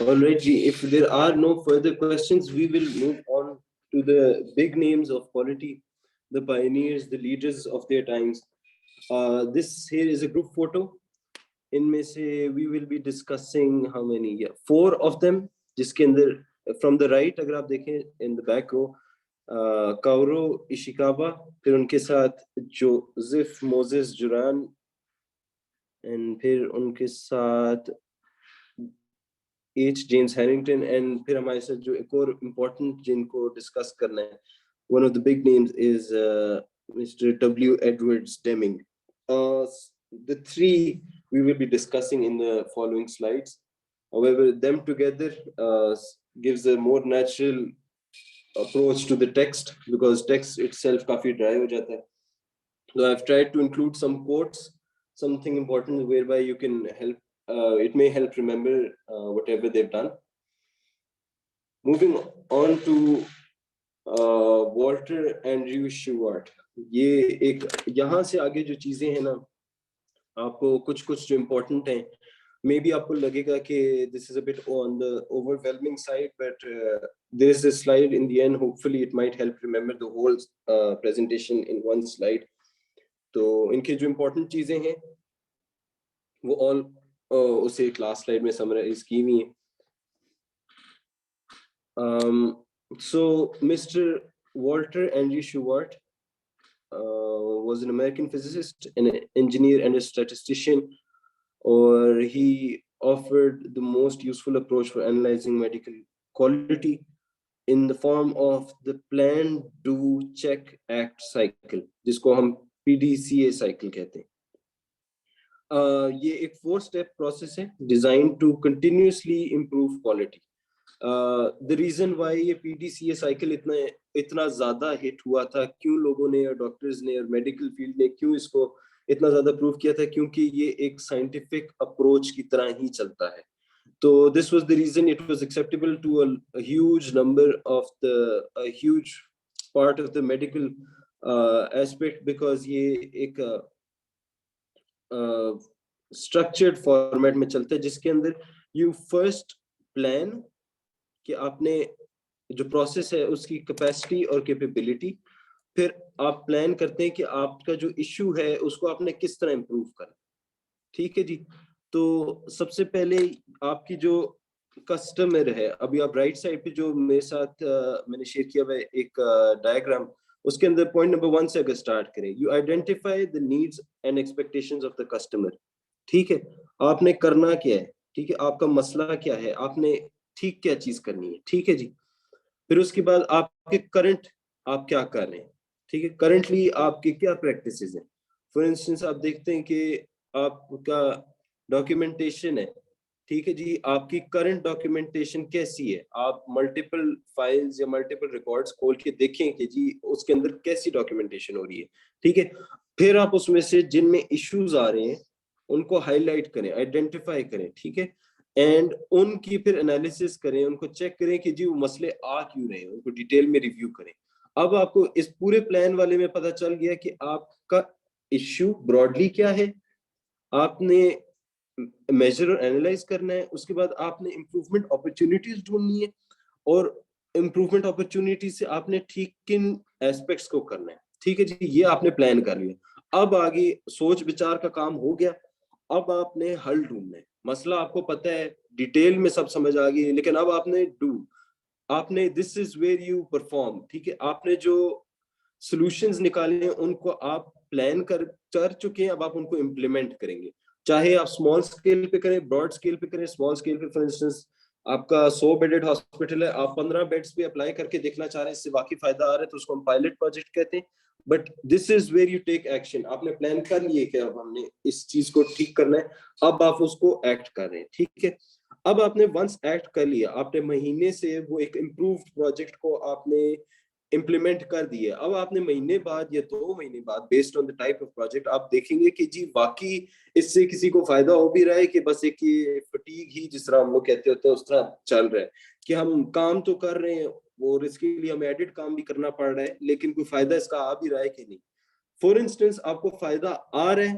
All right, Ji, if there are no further questions, we will move on to the big names of polity, the pioneers, the leaders of their times. This here is a group photo. इनमें से we will be discussing how many? Yeah, 4 of them. जिसके अंदर from the right अगर आप देखें in the back row, काउरो इशिकाबा, फिर उनके साथ जोसेफ मोजेस जुरान, and फिर उनके साथ H. James Harrington, and फिर हमारे साथ जो एक और important जिनको discuss करना है, one of the big names is Mr. W. Edwards Deming. The 3 we will be discussing in the following slides. However, them together gives a more natural approach to the text, because text itself काफी dry हो जाता है. So I've tried to include some quotes, something important whereby you can help. It may help remember whatever they've done. Moving on to Walter Andrew Shewhart. ये एक यहाँ से आगे जो चीजें हैं ना, आपको कुछ जो important हैं, maybe आपको लगेगा कि this is a bit on the overwhelming side, but there is a slide in the end. Hopefully it might help remember the whole presentation in one slide. तो इनके जो important चीजें हैं वो all उसे क्लास स्लाइड में summarise की हुई है. So Mr. Walter Andrew Shewhart was an American physicist, an engineer, and a statistician, or he offered the most useful approach for analyzing medical quality in the form of the plan, do, check, act cycle, जिसको हम PDCA cycle कहते हैं. ये एक 4-step process है designed to continuously improve quality. The reason why ये PDCA cycle इतना ज़्यादा हिट हुआ था, क्यों लोगों ने और डॉक्टर्स ने और मेडिकल फील्ड ने क्यों इसको इतना ज़्यादा प्रूव किया था, क्योंकि ये एक साइंटिफिक अप्रोच की तरह ही चलता है. तो this was the reason it was acceptable to a huge number of a huge part of the medical aspect, because ये एक स्ट्रक्चर्ड फॉर्मेट में चलता है, जिसके अंदर यू फर्स्ट प्लान कि आपने जो प्रोसेस है उसकी कैपेसिटी और कैपेबिलिटी, फिर आप प्लान करते हैं कि आपका जो इश्यू है उसको आपने किस तरह इंप्रूव करना. ठीक है जी. तो सबसे पहले आपकी जो کسٹمر ہے. ابھی آپ رائٹ سائڈ پہ جو میرے ساتھ میں نے شیئر کیا ہوا ہے ایک ڈائیگرام, اس کے اندر پوائنٹ نمبر 1 سے اگر اسٹارٹ کریں, you identify the needs and expectations of the customer. ٹھیک ہے, آپ نے کرنا کیا ہے, ٹھیک ہے, آپ کا مسئلہ کیا ہے, آپ نے ٹھیک کیا چیز کرنی ہے. ٹھیک ہے جی. پھر اس کے بعد آپ کے کرنٹ آپ کیا کر رہے ہیں. ٹھیک ہے, کرنٹلی آپ کی کیا پریکٹسز ہیں. فار انسٹنس آپ دیکھتے ہیں کہ آپ کا ڈاکیومنٹیشن ہے. ٹھیک ہے جی, آپ کی کرنٹ ڈاکیومنٹیشن کیسی ہے, آپ ملٹیپل فائلز یا ملٹیپل ریکارڈز کھول کے دیکھیں کہ جی اس کے اندر کیسی ڈاکیومنٹیشن ہو رہی ہے. ٹھیک ہے, پھر آپ اس میں سے جن میں ایشوز آ رہے ہیں ان کو ہائی لائٹ کریں, آئیڈینٹیفائی کریں. ٹھیک ہے, اینڈ ان کی پھر انالیسس کریں, ان کو چیک کریں کہ جی وہ مسئلے آ کیوں رہے ہیں, ان کو ڈیٹیل میں ریویو کریں. اب آپ کو اس پورے پلان والے میں پتہ چل گیا کہ آپ کا ایشو براڈلی کیا ہے, آپ نے میجر اور اینالائز کرنا ہے. اس کے بعد آپ نے امپروومنٹ اپرچونیٹیز ڈھونڈنی ہے, اور امپروومنٹ اپرچونیٹیز سے آپ نے ٹھیک کن ایسپیکٹس کو کرنا ہے. ٹھیک ہے جی, یہ آپ نے پلان کر لیا. اب آگے سوچ بچار کا کام ہو گیا, اب آپ نے حل ڈھونڈنا ہے. مسئلہ آپ کو پتہ ہے, ڈیٹیل میں سب سمجھ آ گئی, لیکن اب آپ نے دس از ویئر یو پرفارم. ٹھیک ہے, آپ نے جو سولوشنز نکالے ہیں ان کو آپ پلان کر چکے ہیں, اب آپ ان کو امپلیمنٹ کریں گے. چاہے آپ اسمال اسکیل پہ کریں, براڈ اسکیل پہ کریں. اسمال اسکیل پہ فار انسٹنس آپ کا 100 بیڈڈ ہاسپٹل ہے, آپ 15 بیڈس پہ اپلائی کر کے دیکھنا چاہ رہے ہیں, اس سے واقعی فائدہ آ رہا ہے, تو اس کو ہم پائلٹ پروجیکٹ کہتے ہیں. But this is where you take action. آپ نے پلان کر لیے کہ اب ہم نے اس چیز کو ٹھیک کرنا ہے, اب آپ اس کو ایکٹ کر رہے ہیں. ٹھیک ہے, اب آپ نے ونس ایکٹ کر لیا, آپ نے مہینے سے وہ ایک امپرووڈ پروجیکٹ کو آپ نے امپلیمنٹ کر دیا. اب آپ نے مہینے بعد یا 2 مہینے بعد based on the type of project آپ دیکھیں گے کہ جی واقعی اس سے کسی کو فائدہ ہو بھی رہا ہے, کہ بس ایک فٹیگ ہی جس طرح ہم لوگ کہتے ہوتے ہیں اس طرح چل رہا ہے, کہ ہم کام تو کر رہے ہیں اور اس کے لیے ہمیں ایڈٹ کام بھی کرنا پڑ رہا ہے, لیکن کوئی فائدہ اس کا آ بھی رہا ہے کہ نہیں. فار انسٹنس آپ کو فائدہ آ رہا ہے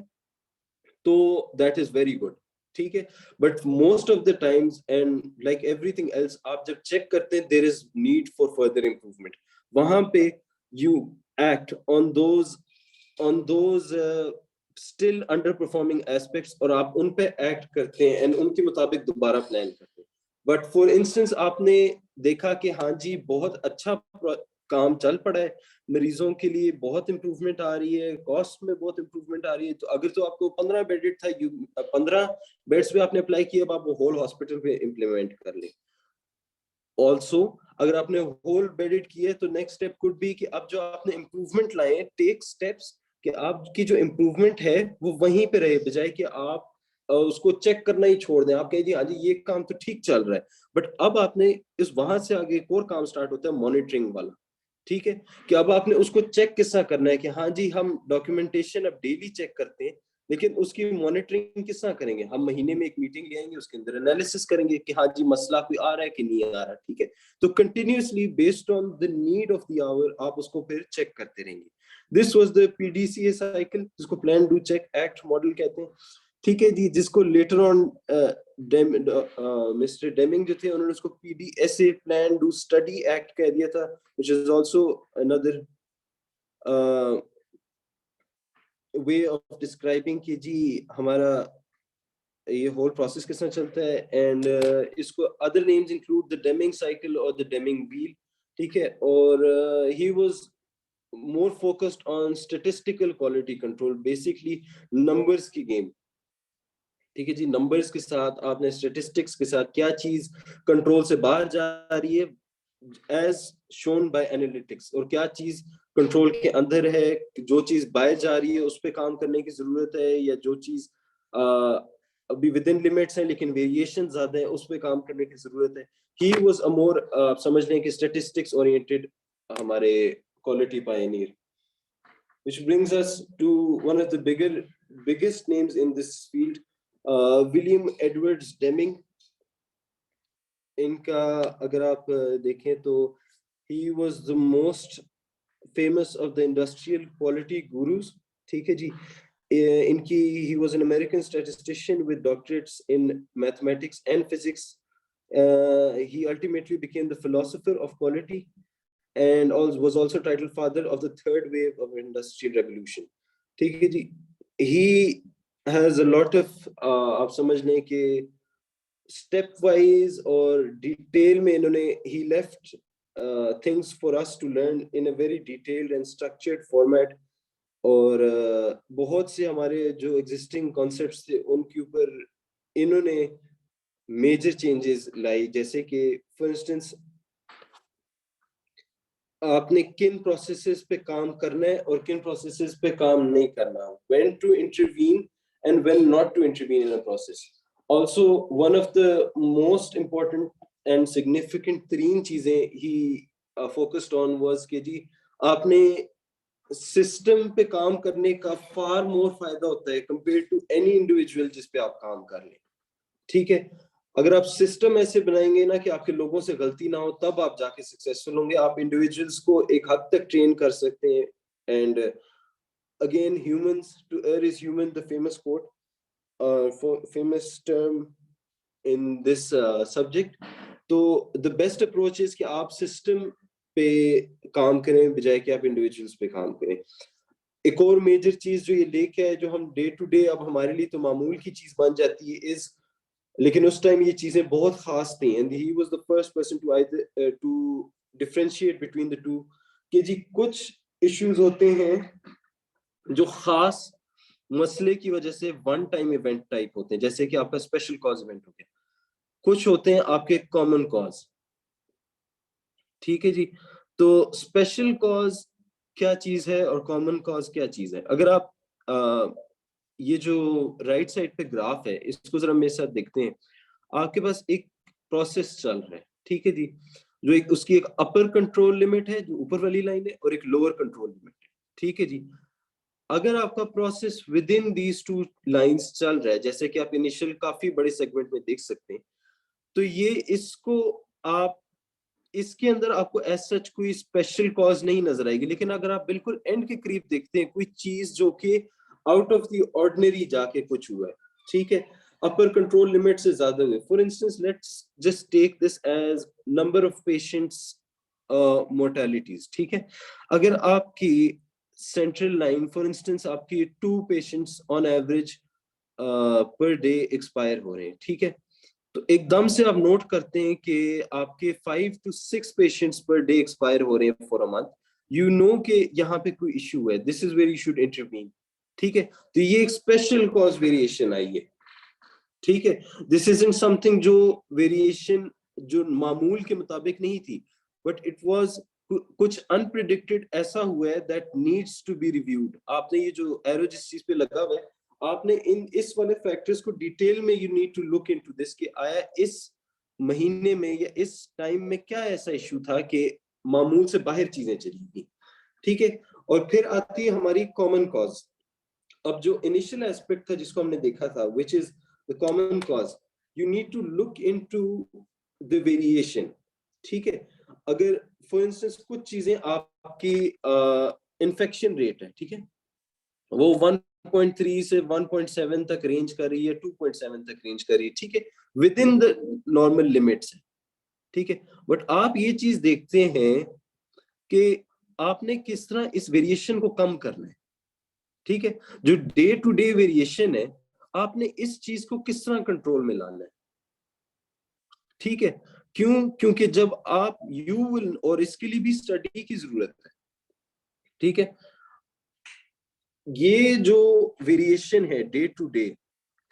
تو دیٹ از ویری گڈ. ٹھیک ہے, but most of the times and like everything else, آپ جب چیک کرتے ہیں there is need for further improvement, وہاں پہ you act on those still under performing aspects, اور آپ ان پہ ایکٹ کرتے ہیں اینڈ ان کے مطابق دوبارہ پلان کرتے ہیں. بٹ فار انسٹنس آپ نے دیکھا کہ ہاں جی بہت اچھا کام چل پڑا ہے, مریضوں کے لیے بہت امپروومنٹ آ رہی ہے, کاسٹ میں بہت امپروومنٹ آ رہی ہے, تو اگر تو آپ کو 15 بیڈڈ تھا, 15 بیڈس پہ آپ نے اپلائی کیا, اب آپ وہ ہول ہاسپٹل پہ امپلیمنٹ کر لیں. آلسو اگر آپ نے ہول بیڈڈ کیا ہے تو نیکسٹ اسٹیپ کوڈ بی کہ اب جو آپ نے امپروومنٹ لائے, ٹیک اسٹیپس کہ آپ کی جو امپروومنٹ ہے وہ وہیں پہ رہے, بجائے کہ آپ اس کو چیک کرنا ہی چھوڑ دیں. آپ کہیں جی ہاں جی یہ کام تو ٹھیک چل رہا ہے, بٹ اب آپ نے اس وہاں سے آگے ایک اور کام سٹارٹ ہوتا ہے مانیٹرنگ والا. ٹھیک ہے, کہ اب آپ نے اس کو چیک کس طرح کرنا ہے, کہ ہاں جی ہم ڈاکیومنٹیشن اب ڈیلی چیک کرتے ہیں, لیکن اس کی مانیٹرنگ کس طرح کریں گے. ہم مہینے میں ایک میٹنگ لے آئیں گے, اس کے اندر انالیسس کریں گے کہ ہاں جی مسئلہ کوئی آ رہا ہے کہ نہیں آ رہا. ٹھیک ہے, تو continuously based on the need of the hour آپ اس کو پھر چیک کرتے رہیں گے. This was the PDCA cycle, جس کو plan do check act model کہتے ہیں. ٹھیک ہے جی, جس کو لیٹر آن مسٹر ڈیمنگ جو تھے انہوں نے اس کو PDSA plan do study act کہہ دیا تھا, which is also another way of describing کہ جی ہمارا یہ ہول پروسیس کس طرح چلتا ہے. اینڈ اس کو other names include the Deming cycle اور دا ڈیمنگ ویل. ٹھیک ہے, اور he was more focused on statistical quality control, basically numbers کی گیم. ٹھیک ہے جی, نمبرز کے ساتھ آپ نے اسٹیٹسٹکس کے ساتھ کیا چیز کنٹرول سے باہر جا رہی ہے ایز شون بائی اینالیٹکس, اور کیا چیز کنٹرول کے اندر ہے, جو چیز باہر جا رہی ہے اس پہ کام کرنے کی ضرورت ہے, یا جو چیز ابھی ود ان لمٹس ہیں لیکن ویریشن زیادہ ہیں اس پہ کام کرنے کی ضرورت ہے. ہی واز اے مور سمجھ لیں کہ اسٹیٹسٹکس اورینٹیڈ ہمارے quality pioneer, which brings us to one of the biggest names in this field, William Edwards Deming. ان کا اگر آپ دیکھیں تو he was the most famous of the industrial quality gurus. ٹھیک ہے جی, ان کی he was an American statistician with doctorates in mathematics and physics. He ultimately became the philosopher of quality and was also titled father of the third wave of industrial revolution. ٹھیک ہے جی, he has a lot of آپ سمجھ لیں کہ step wise اور detail میں انہوں نے he left things for us to learn in a very detailed and structured format. اور بہت سے ہمارے جو ایگزسٹنگ کانسیپٹس تھے ان کے اوپر انہوں نے میجر چینجز لائی, جیسے کہ فار انسٹنس آپ نے کن پروسیسز پہ کام کرنا ہے اور کن پروسیسز پہ کام نہیں کرنا, when to intervene and when not to intervene in a process. Also, one of the most important and significant ترین چیزیں he focused on was کہ جی آپ نے سسٹم پہ کام کرنے کا فار مور فائدہ ہوتا ہے کمپیئر ٹو اینی انڈیویجول جس پہ آپ کام کر لیں. ٹھیک ہے, اگر آپ سسٹم ایسے بنائیں گے نا کہ آپ کے لوگوں سے غلطی نہ ہو, تب آپ جا کے سکسیسفل ہوں گے. آپ انڈیویجولس کو ایک حد تک ٹرین کر سکتے ہیں. And again humans to err is human, the famous quote, famous term in this subject. تو the best approach is کہ آپ سسٹم پہ کام کریں بجائے کہ آپ انڈیویجولس پہ کام کریں. ایک اور میجر چیز جو یہ لے کے ہے, جو ہم ڈے ٹو ڈے اب ہمارے لیے تو معمول کی چیز بن جاتی ہے, از لیکن اس ٹائم یہ چیزیں بہت خاص تھیں. And he was the first person to differentiate between the two, کہ جی کچھ ایشوز ہوتے ہیں جو خاص مسئلے کی وجہ سے ون ٹائم ایونٹ ٹائپ ہوتے ہیں, جیسے کہ آپ کا اسپیشل کاز ایونٹ ہو گیا. کچھ ہوتے ہیں آپ کے کامن کاز. ٹھیک ہے جی, تو اسپیشل کاز کیا چیز ہے اور کامن کاز کیا چیز ہے. اگر آپ یہ جو رائٹ سائڈ پہ گراف ہے اس کو ذرا میرے ساتھ دیکھتے ہیں, آپ کے پاس ایک پروسیس چل رہا ہے. ٹھیک ہے جی, جو ایک اس کی ایک اپر کنٹرول لمٹ ہے جو اوپر والی لائن ہے, اور ایک لوور کنٹرول لمٹ ہے. ٹھیک ہے جی, اگر آپ کا process with in these two lines چل رہا ہے, جیسے کہ آپ انیشیل کافی بڑے سیگمنٹ میں دیکھ سکتے ہیں, تو یہ اس کو آپ اس کے اندر آپ کو ایز سچ کوئی اسپیشل کاز نہیں نظر آئے گی. لیکن اگر آپ بالکل اینڈ کے قریب دیکھتے ہیں کوئی چیز جو کہ آؤٹ آف دی آرڈنری جا کے کچھ ہوا ہے, ٹھیک ہے, اپر کنٹرول لمٹ سے زیادہ ہوئے. For instance let's just take this as number of patients mortalities. ٹھیک ہے, اگر آپ کی سینٹرل لائن فار انسٹنس آپ کی 2 patients on average per day expire ہو رہے ہیں. ٹھیک ہے, تو ایک دم سے آپ نوٹ کرتے ہیں کہ آپ کے 5 to 6 patients per day expire ہو رہے ہیں for a month. You know کہ یہاں پہ کوئی ایشو ہے, this is where you should intervene. ٹھیک ہے, تو یہ ایک اسپیشل کاز ویریشن آئی ہے. ٹھیک ہے, this is in some thing جو ویریشن جو معمول کے مطابق نہیں تھی, بٹ اٹ واز کچھ انپریڈکٹڈ ایسا ہوا ہے that needs to be reviewed. آپ نے یہ جو ایرو جس چیز پہ لگا ہوا ہے, آپ نے اس والے فیکٹرز کو ڈیٹیل میں you need to look into this, کہ آیا اس مہینے میں یا اس ٹائم میں کیا ایسا ایشو تھا کہ معمول سے باہر چیزیں چلی گئی. ٹھیک ہے, اور پھر آتی ہے ہماری کامن کاز. اب جو انیشل ایسپیکٹ تھا جس کو ہم نے دیکھا تھا which is the common cause, you need to look into the variation. ٹھیک ہے, اگر فار انسٹنس کچھ چیزیں آپ کی انفیکشن ریٹ ہے, ٹھیک ہے, وہ 1.3 سے 1.7 تک رینج کر رہی ہے, 2.7 تک رینج کر رہی ہے. ٹھیک ہے, with in the normal limits ہے. ٹھیک ہے, بٹ آپ یہ چیز دیکھتے ہیں کہ آپ نے کس طرح اس ویریشن کو کم کرنا ہے. ٹھیک ہے, جو ڈے ٹو ڈے ویریشن ہے آپ نے اس چیز کو کس طرح کنٹرول میں لانا ہے. ٹھیک ہے, کیونکہ جب آپ اور اس کے لیے بھی اسٹڈی کی ضرورت ہے. ٹھیک ہے, یہ جو ویریشن ہے ڈے ٹو ڈے,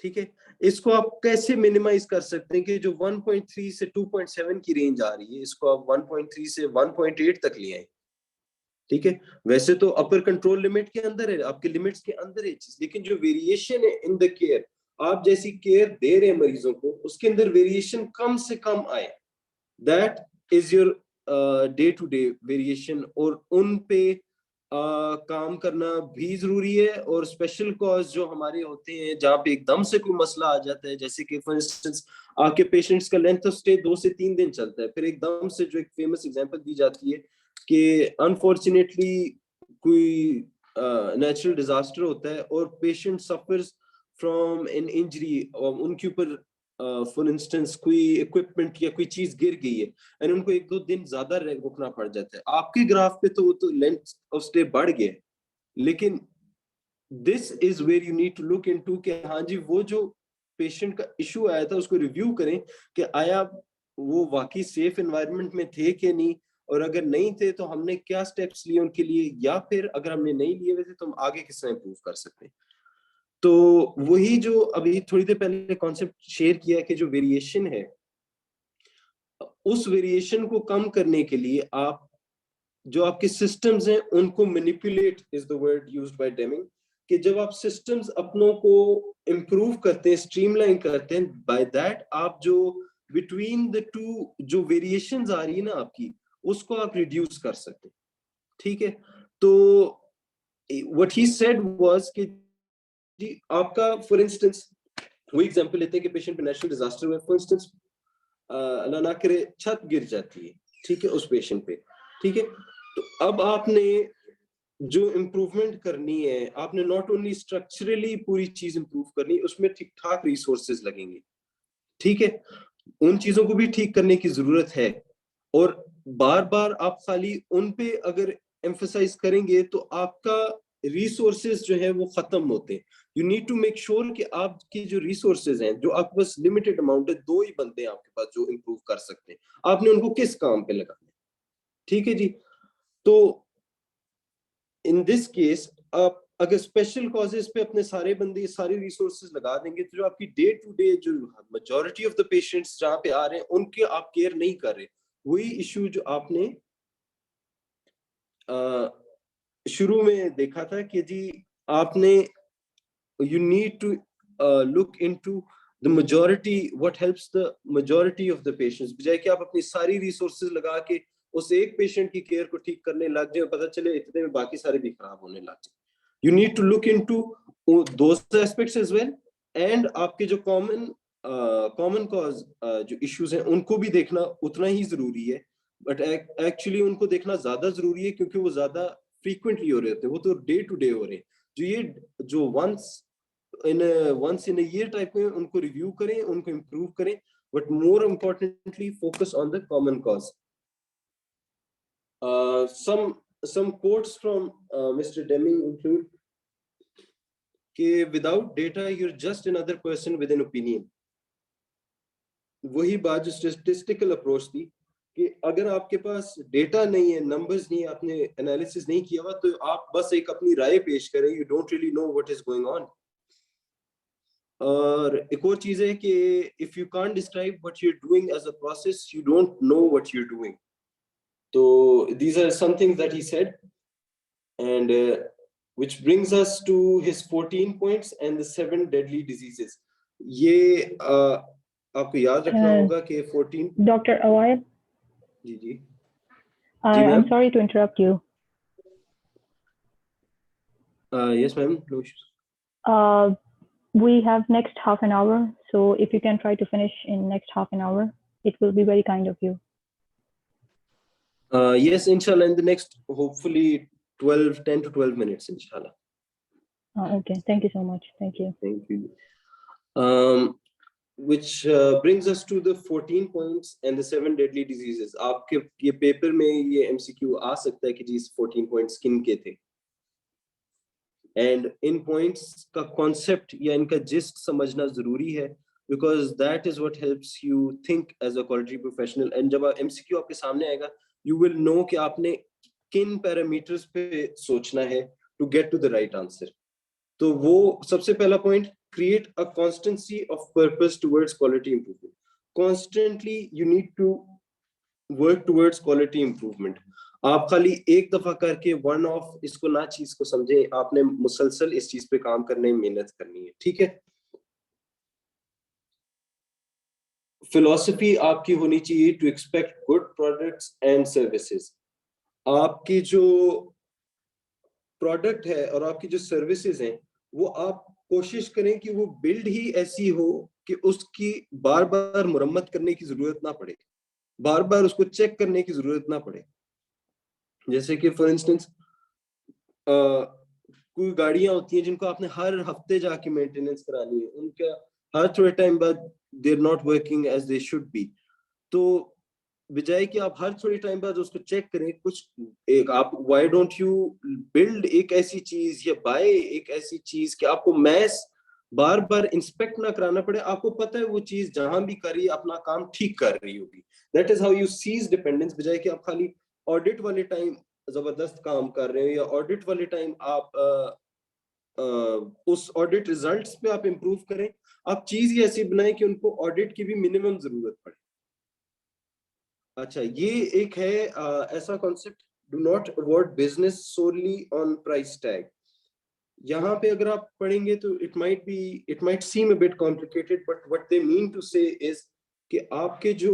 ٹھیک ہے, اس کو آپ کیسے منیمائز کر سکتے ہیں کہ جو 1.3 سے 2.7 کی رینج آ رہی ہے اس کو آپ 1.3 سے 1.8 تک لے آئیں. ٹھیک ہے, ویسے تو اپر کنٹرول لمٹ کے اندر ہے, آپ کے لمٹس کے اندر ہے چیز, لیکن جو ویریشن ہے ان دا کیئر, آپ جیسی کیئر دے رہے ہیں مریضوں کو, اس کے اندر ویریشن کم سے کم آئے. That is your day to day variation, اور ان پہ کام کرنا بھی ضروری ہے. اور اسپیشل کاز جو ہمارے ہوتے ہیں جہاں پہ ایک دم سے کوئی مسئلہ آ جاتا ہے, جیسے کہ فار انسٹنس آپ کے پیشنٹس کا لینتھ آف اسٹے 2 سے 3 دن چلتا ہے, پھر ایک دم سے جو ایک فیمس ایگزامپل دی جاتی ہے کہ انفارچونیٹلی کوئی نیچرل ڈیزاسٹر ہوتا ہے اور patient suffers from an injury, ان کے اوپر فار انسٹنس کوئی اکوپمنٹ یا کوئی چیز گر گئی ہے, اینڈ ان کو 1-2 دن زیادہ رکنا پڑ جاتا ہے. آپ کے گراف پہ تو وہ تو لینتھ آف اسٹے بڑھ گیا, لیکن this is where you need to look into کہ ہاں جی وہ جو پیشنٹ کا ایشو آیا تھا اس کو ریویو کریں کہ آیا وہ واقعی سیف انوائرمنٹ میں تھے کہ نہیں, اور اگر نہیں تھے تو ہم نے کیا سٹیپس لیے ان کے لیے, یا پھر اگر ہم نے نہیں لیے ہوئے تھے تو ہم آگے کس طرح امپروو کر سکتے ہیں. تو وہی جو ابھی تھوڑی دیر پہلے کانسیپٹ شیئر کیا کہ جو ویریشن ہے, اس ویریشن کو کم کرنے کے لیے آپ جو آپ کے سسٹمز ہیں ان کو manipulate is the word used by Deming, کہ جب آپ سسٹمز اپنوں کو امپروو کرتے ہیں, اسٹریم لائن کرتے ہیں, بائی دیٹ آپ جو بٹوین دا ٹو جو ویریشنز آ رہی ہے نا آپ کی, اس کو آپ ریڈیوس کر سکتے ہیں. ٹھیک ہے, تو what he said was کہ جی آپ کا فار انسٹنس وہ ایگزامپل لیتے ہیں کہ پیشنٹ پہ نیچرل ڈیزاسٹر میں فار انسٹنس اللہ نہ کرے چھت گر جاتی ہے, ٹھیک ہے, اس پیشنٹ پہ, ٹھیک ہے, تو اب آپ نے جو امپروومنٹ کرنی ہے, آپ نے ناٹ اونلی اسٹرکچرلی پوری چیز امپروو کرنی, اس میں ٹھیک ٹھاک ریسورسز لگیں گے, ٹھیک ہے, ان چیزوں کو بھی ٹھیک کرنے کی ضرورت ہے. اور بار بار آپ خالی ان پہ اگر ایمفسائز کریں گے تو آپ کا ریسورسز جو ہے وہ ختم ہوتے ہیں. You need to make sure کہ آپ کی جو ریسورسز ہیں, جو آپ کے پاس لمیٹڈ اماؤنٹ ہے, 2 ہی بندے ہیں آپ کے پاس جو امپروو کر سکتے ہیں, آپ نے ان کو کس کام پہ لگانا ہے. ٹھیک ہے جی, تو ان دس کیس آپ اگر اسپیشل کازز پہ اپنے سارے بندے سارے ریسورسز لگا دیں گے تو جو آپ کی ڈے ٹو ڈے جو میجورٹی آف دا پیشنٹس جہاں پہ آ رہے ہیں ان کے آپ کیئر نہیں کر رہے. وہی ایشو جو آپ نے شروع میں دیکھا تھا کہ جی آپ نے you need to look into the majority, what helps the majority of the patients, بجائے کہ آپ اپنی ساری ریسورسز لگا کے اس ایک پیشنٹ کی کیئر کو ٹھیک کرنے لگ جائیں, پتہ چلے اتنے میں باقی سارے بھی خراب ہونے لگ جائیں. you need to look into those aspects as well, and آپ کے جو common cause جو ایشوز ہیں ان کو بھی دیکھنا اتنا ہی ضروری ہے, بٹ ایکچولی ان کو دیکھنا زیادہ ضروری ہے کیونکہ وہ زیادہ فریکوینٹلی ہو رہے ہوتے ہیں, وہ تو ڈے ٹو ڈے ہو رہے ہیں. جو یہ جو once in a year type میں ان کو ریویو کریں, ان کو امپروو کریں, but more importantly focus on the common cause. Some quotes from Mr. Deming include کہ without data you're just another person with an opinion. وہی بات جو statistical approach تھی کہ اگر آپ کے پاس ڈیٹا نہیں ہے, نمبرز نہیں, آپ نے انالیسس نہیں کیا ہوا, تو آپ بس ایک اپنی رائے پیش کریں, you don't really know what is going on. اور ایک اور چیز ہے کہ if you can't describe what you're doing as a process, you don't know what you're doing. So these are some things that he said, and which brings us to his 14 points and the 7 deadly diseases. یہ آپ کو یاد رکھنا ہوگا کہ 14 Dr. Awaayl, G G I'm sorry to interrupt you. Yes ma'am, no issues. We have next half an hour, so if you can try to finish in next half an hour, it will be very kind of you. Yes, inshallah, in the next hopefully 10 to 12 minutes, inshallah. Okay, thank you so much. Thank you. Thank you. Which brings us to the 14 points and the 7 deadly diseases. آپ کے یہ paper میں یہ MCQ آ سکتا ہے کہ جی 14 points کن کے تھے, اینڈ ان پوائنٹس کا کانسیپٹ یا ان کا جسٹ سمجھنا ضروری ہے, because that is what helps you think as a quality professional. And جب MCQ آپ کے سامنے آئے گا, یو ول نو کہ آپ نے کن پیرامیٹرز پہ سوچنا ہے to get to the right answer. تو وہ سب سے پہلا point, create a constancy of purpose towards quality improvement. Constantly you need to work towards quality improvement. آپ خالی ایک دفعہ کر کے ون آف اس کو نہ چیز کو سمجھیں, آپ نے مسلسل اس چیز پہ کام کرنے میں محنت کرنی ہے. ٹھیک ہے, فلسفی آپ کی ہونی چاہیے to expect good products and services. آپ کی جو پروڈکٹ ہے اور آپ کی جو سروسز ہیں وہ آپ کوشش کریں کہ وہ بلڈ ہی ایسی ہو کہ اس کی بار بار مرمت کرنے کی ضرورت نہ پڑے, بار بار اس کو چیک کرنے کی ضرورت نہ پڑے. جیسے کہ فار انسٹنس کوئی گاڑیاں ہوتی ہیں جن کو آپ نے ہر ہفتے جا کے مینٹیننس کرانی ہے, ان کا ہر تھوڑے ٹائم بعد they are not working as they should be. تو بجائے کہ آپ ہر تھوڑے ٹائم بعد اس کو چیک کریں, کچھ ایک آپ وائی ڈونٹ یو بلڈ ایک ایسی چیز یا بائی ایک ایسی چیز کہ آپ کو میس بار بار انسپیکٹ نہ کرانا پڑے, آپ کو پتہ ہے وہ چیز جہاں بھی کری اپنا کام ٹھیک کر رہی ہوگی. That is how you cease dependence, بجائے کہ آپ خالی آڈٹ والے ٹائم زبردست کام کر رہے ہیں یا آڈٹ والے ٹائم آپ اس آڈٹ ریزلٹس پہ آپ امپروو کریں. آپ چیز ہی ایسی بنائیں کہ ان کو آڈٹ کی بھی منیمم ضرورت پڑے. اچھا, یہ ایک ہے ایسا concept, do not award business solely on price tag. یہاں پہ اگر آپ پڑھیں گے تو it might seem a bit complicated, but what they mean to say is کہ آپ کے جو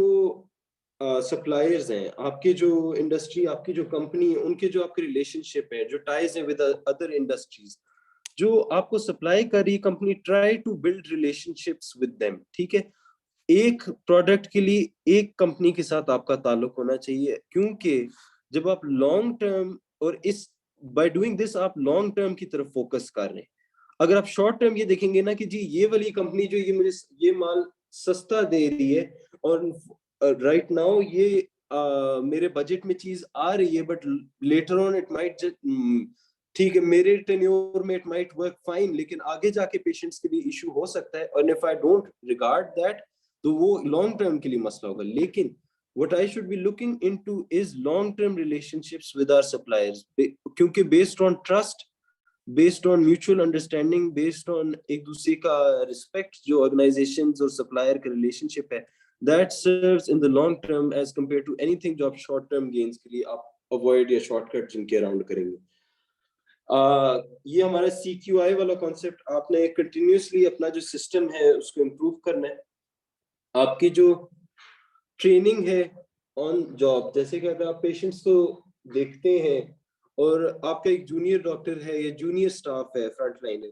سپلائرز ہیں, آپ کے جو انڈسٹری, آپ کی جو کمپنی ہے, ان کے جو آپ کے ریلیشن شپ ہے, جو ٹائز ہیں ود ادر انڈسٹریز, جو آپ کو سپلائی کر رہی company, try to build relationships with them. ٹھیک ہے, ایک پروڈکٹ کے لیے ایک کمپنی کے ساتھ آپ کا تعلق ہونا چاہیے, کیونکہ جب آپ لانگ ٹرم, اور اس بائی ڈوئنگ دس آپ لانگ ٹرم کی طرف فوکس کر رہے ہیں. اگر آپ شارٹ ٹرم یہ دیکھیں گے نا کہ جی یہ والی کمپنی جو یہ مجھے یہ مال سستا دے رہی ہے اور رائٹ ناؤ یہ میرے بجٹ میں چیز آ رہی ہے, but later on it might, ٹھیک ہے میرے ٹینیور میں اٹ مائٹ ورک فائن, لیکن آگے جا کے پیشنٹس کے لیے ایشو ہو سکتا ہے, اور if I don't regard that تو وہ لانگ ٹرم کے لیے مسئلہ ہوگا. لیکن what I should be looking into is long term relationships with our suppliers, کیونکہ based on trust, based on mutual understanding, based on ایک دوسرے کا respect جو organizations اور supplier کا relationship ہے, that serves in the long term as compared to anything جو آپ short term gains کے لیے آپ avoid یا shortcut جن کے around کریں گے. یہ ہمارا CQI والا کانسیپٹ, آپ نے کنٹینیوسلی اپنا جو سسٹم ہے اس کو امپروو کرنا ہے. آپ کی جو ٹریننگ ہے آن جاب, جیسے کہ اگر آپ پیشنٹس کو دیکھتے ہیں اور آپ کا ایک جونیئر ڈاکٹر ہے یا جونیئر اسٹاف ہے فرنٹ لائنر,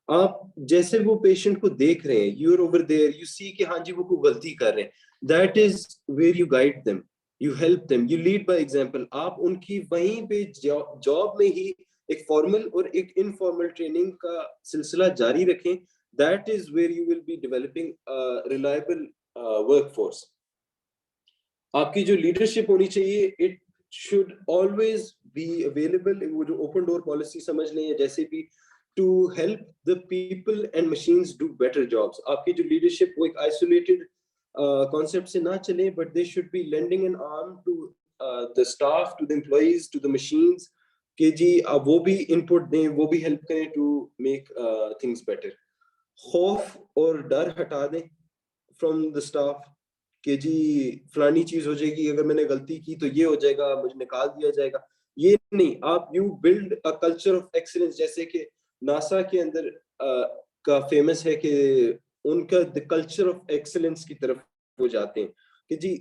آپ جیسے وہ پیشنٹ کو دیکھ رہے ہیں, you are over there, you see کہ ہاں جی وہ کوئی غلطی کر رہے ہیں, that is where you guide them, you help them, you lead by example. آپ ان کی وہیں پہ جاب میں ہی ایک فارمل اور ایک انفارمل ٹریننگ کا سلسلہ جاری رکھیں. That is where you will be developing reliable work force. آپ کی جو لیڈرشپ ہونی چاہیے, it should always be available, وہ جو اوپن ڈور پالیسی سمجھ لیں یا جیسے بھی, to help the people and machines do better jobs. آپ کی جو لیڈرشپ وہ ایک آئسولیٹڈ کانسیپٹ سے نہ چلیں, but they should be lending an arm to the staff, to the employees, to the machines, کہ جی وہ بھی ان پٹ دیں, وہ بھی ہیلپ کریں ٹو میک تھنگس بیٹر. خوف اور ڈر ہٹا دیں فرام دا اسٹاف کہ جی فلانی چیز ہو جائے گی, اگر میں نے غلطی کی تو یہ ہو جائے گا, مجھے نکال دیا جائے گا. یہ نہیں, آپ you build a culture of excellence, جیسے کہ ناسا کے اندر کا فیمس ہے کہ ان کا کلچر آف ایکسلنس کی طرف وہ جاتے ہیں کہ جی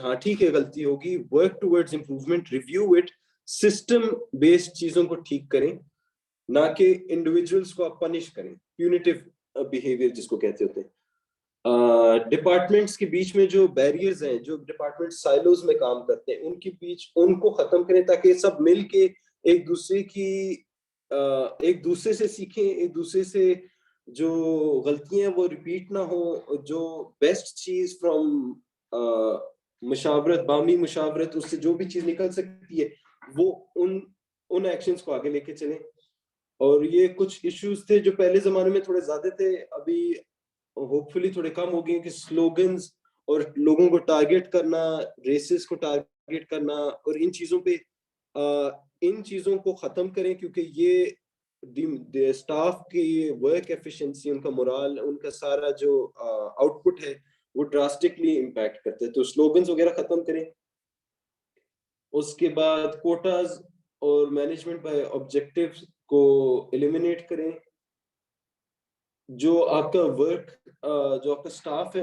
ہاں ٹھیک ہے غلطی ہوگی, work towards improvement, review it, system based چیزوں کو ٹھیک کریں, نہ کہ انڈیویجولس کو آپ پنش کریں, پیونیٹیو بیہیویئر جس کو کہتے ہوتے ہیں. ڈپارٹمنٹس کے بیچ میں جو بیریئرز ہیں, جو ڈپارٹمنٹ سائلوز میں کام کرتے ہیں, ان کے بیچ ان کو ختم کریں تاکہ سب مل کے ایک دوسرے سے سیکھیں, ایک دوسرے سے جو غلطیاں وہ ریپیٹ نہ ہو, جو بیسٹ چیز فرام مشاورت, باہمی مشاورت, اس سے جو بھی چیز نکل سکتی ہے وہ ان ایکشنز کو آگے لے کے چلیں. اور یہ کچھ ایشوز تھے جو پہلے زمانے میں تھوڑے زیادہ تھے, ابھی ہوپ فلی تھوڑے کم ہو گئے, کہ سلوگنز اور لوگوں کو ٹارگیٹ کرنا, ریسز کو ٹارگیٹ کرنا, اور ان چیزوں کو ختم کریں, کیونکہ یہ اسٹاف کی ورک ایفیشنسی, ان کا مورال, ان کا سارا جو آؤٹ پٹ ہے وہ ڈراسٹکلی امپیکٹ کرتے ہیں. تو سلوگنز وغیرہ ختم کریں. اس کے بعد کوٹاز اور مینجمنٹ بائی آبجیکٹیوز کو ایلیمینیٹ کریں. جو آپ کا ورک, جو آپ کا اسٹاف ہے,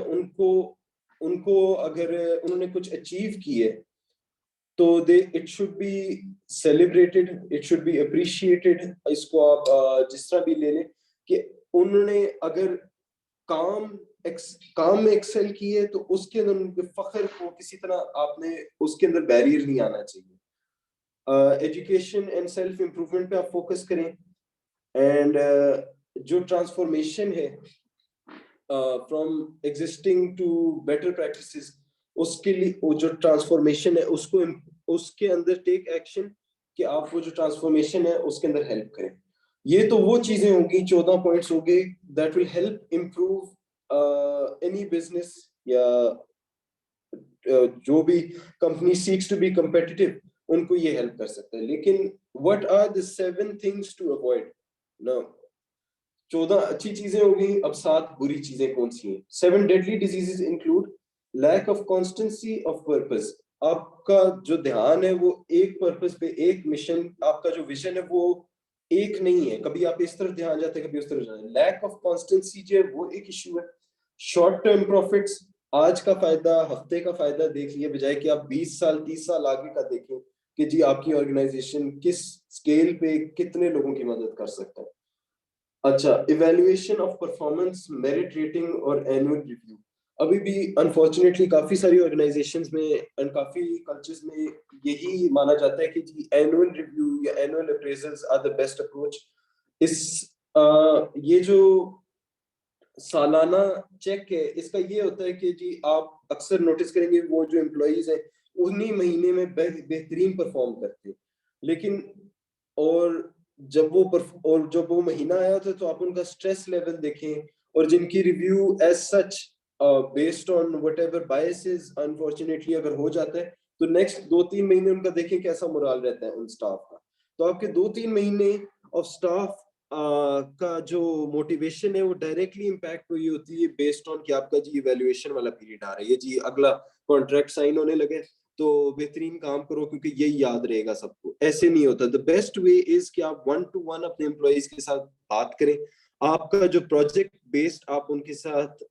ان کو اگر انہوں نے کچھ اچیو کی ہے تو it should be celebrated, it should be appreciated. اس کو آپ جس طرح بھی لے لیں کہ انہوں نے اگر کام میں ایکسل کی ہے تو اس کے اندر ان کے فخر کو کسی طرح آپ نے اس کے اندر بیریئر نہیں آنا چاہیے. ایجوکیشن اینڈ سیلف امپروومنٹ پہ آپ فوکس کریں. اینڈ جو ٹرانسفارمیشن ہے from existing to better practices, اس کے لیے وہ جو ٹرانسفارمیشن ہے اس کو اس کے اندر ٹیک ایکشن, کہ آپ وہ جو ٹرانسفارمیشن ہے اس کے اندر ہیلپ کریں. یہ تو وہ چیزیں ہوں گی 14 پوائنٹس ہوں گے that will help improve any business یا جو بھی company seeks to be competitive ان کو یہ ہیلپ کر سکتا ہے. لیکن what are the 7 things to avoid؟ نا 14 اچھی چیزیں ہوگی, اب 7 بری چیزیں کون سی ہیں؟ 7 deadly diseases include lack of constancy of purpose. آپ کا جو دھیان ہے وہ ایک پرپز پہ, ایک مشن, آپ کا جو ویژن ہے وہ ایک نہیں ہے, کبھی آپ اس طرف دھیان جاتے ہیں کبھی اس طرف جاتے ہیں. لیک آف کانسٹنسی جو ہے وہ ایک ایشو ہے. شارٹ ٹرم پروفٹس, آج کا فائدہ ہفتے کا فائدہ دیکھ لیے بجائے کہ آپ 20 سال 30 سال آگے کا دیکھیں کہ جی آپ کی آرگنائزیشن کس اسکیل پہ کتنے لوگوں کی مدد کر سکتا ہے. اچھا, evaluation of performance, merit rating اور اینوئل ریویو. ابھی بھی انفارچونیٹلی کافی ساری آرگنائزیشنز میں اینڈ کافی کلچرز میں یہی مانا جاتا ہے کہ جی اینوئل ریویو یا annual appraisals are the best approach. یہ جو سالانہ چیک ہے اس کا یہ ہوتا ہے کہ جی آپ اکثر نوٹس کریں گے وہ جو امپلائیز ہیں انہی مہینے میں بہترین پرفارم کرتے ہیں, لیکن جب وہ مہینہ آیا تھا تو آپ ان کا اسٹریس لیول دیکھیں, اور جن کی review as such based on what ever biases unfortunately اگر ہو جاتا ہے تو نیکسٹ 2-3 مہینے ان کا دیکھیں کیسا مورال رہتا ہے ان اسٹاف کا. تو آپ کے 2-3 مہینے آف اسٹاف کا جو موٹیویشن ہے وہ ڈائریکٹلی امپیکٹ ہوئی ہوتی ہے بیسڈ آن کہ آپ کا جی ایویلویشن والا پیریڈ آ رہا ہے, یہ جی اگلا کانٹریکٹ سائن ہونے لگے تو بہترین کام کرو کیونکہ یہی یاد رہے گا سب کو. ایسے نہیں ہوتا. دا بیسٹ وے از کہ آپ 1-to-1 اپنے امپلائیز کے ساتھ بات کریں. آپ کا جو پروجیکٹ بیسڈ آپ ان کے ساتھ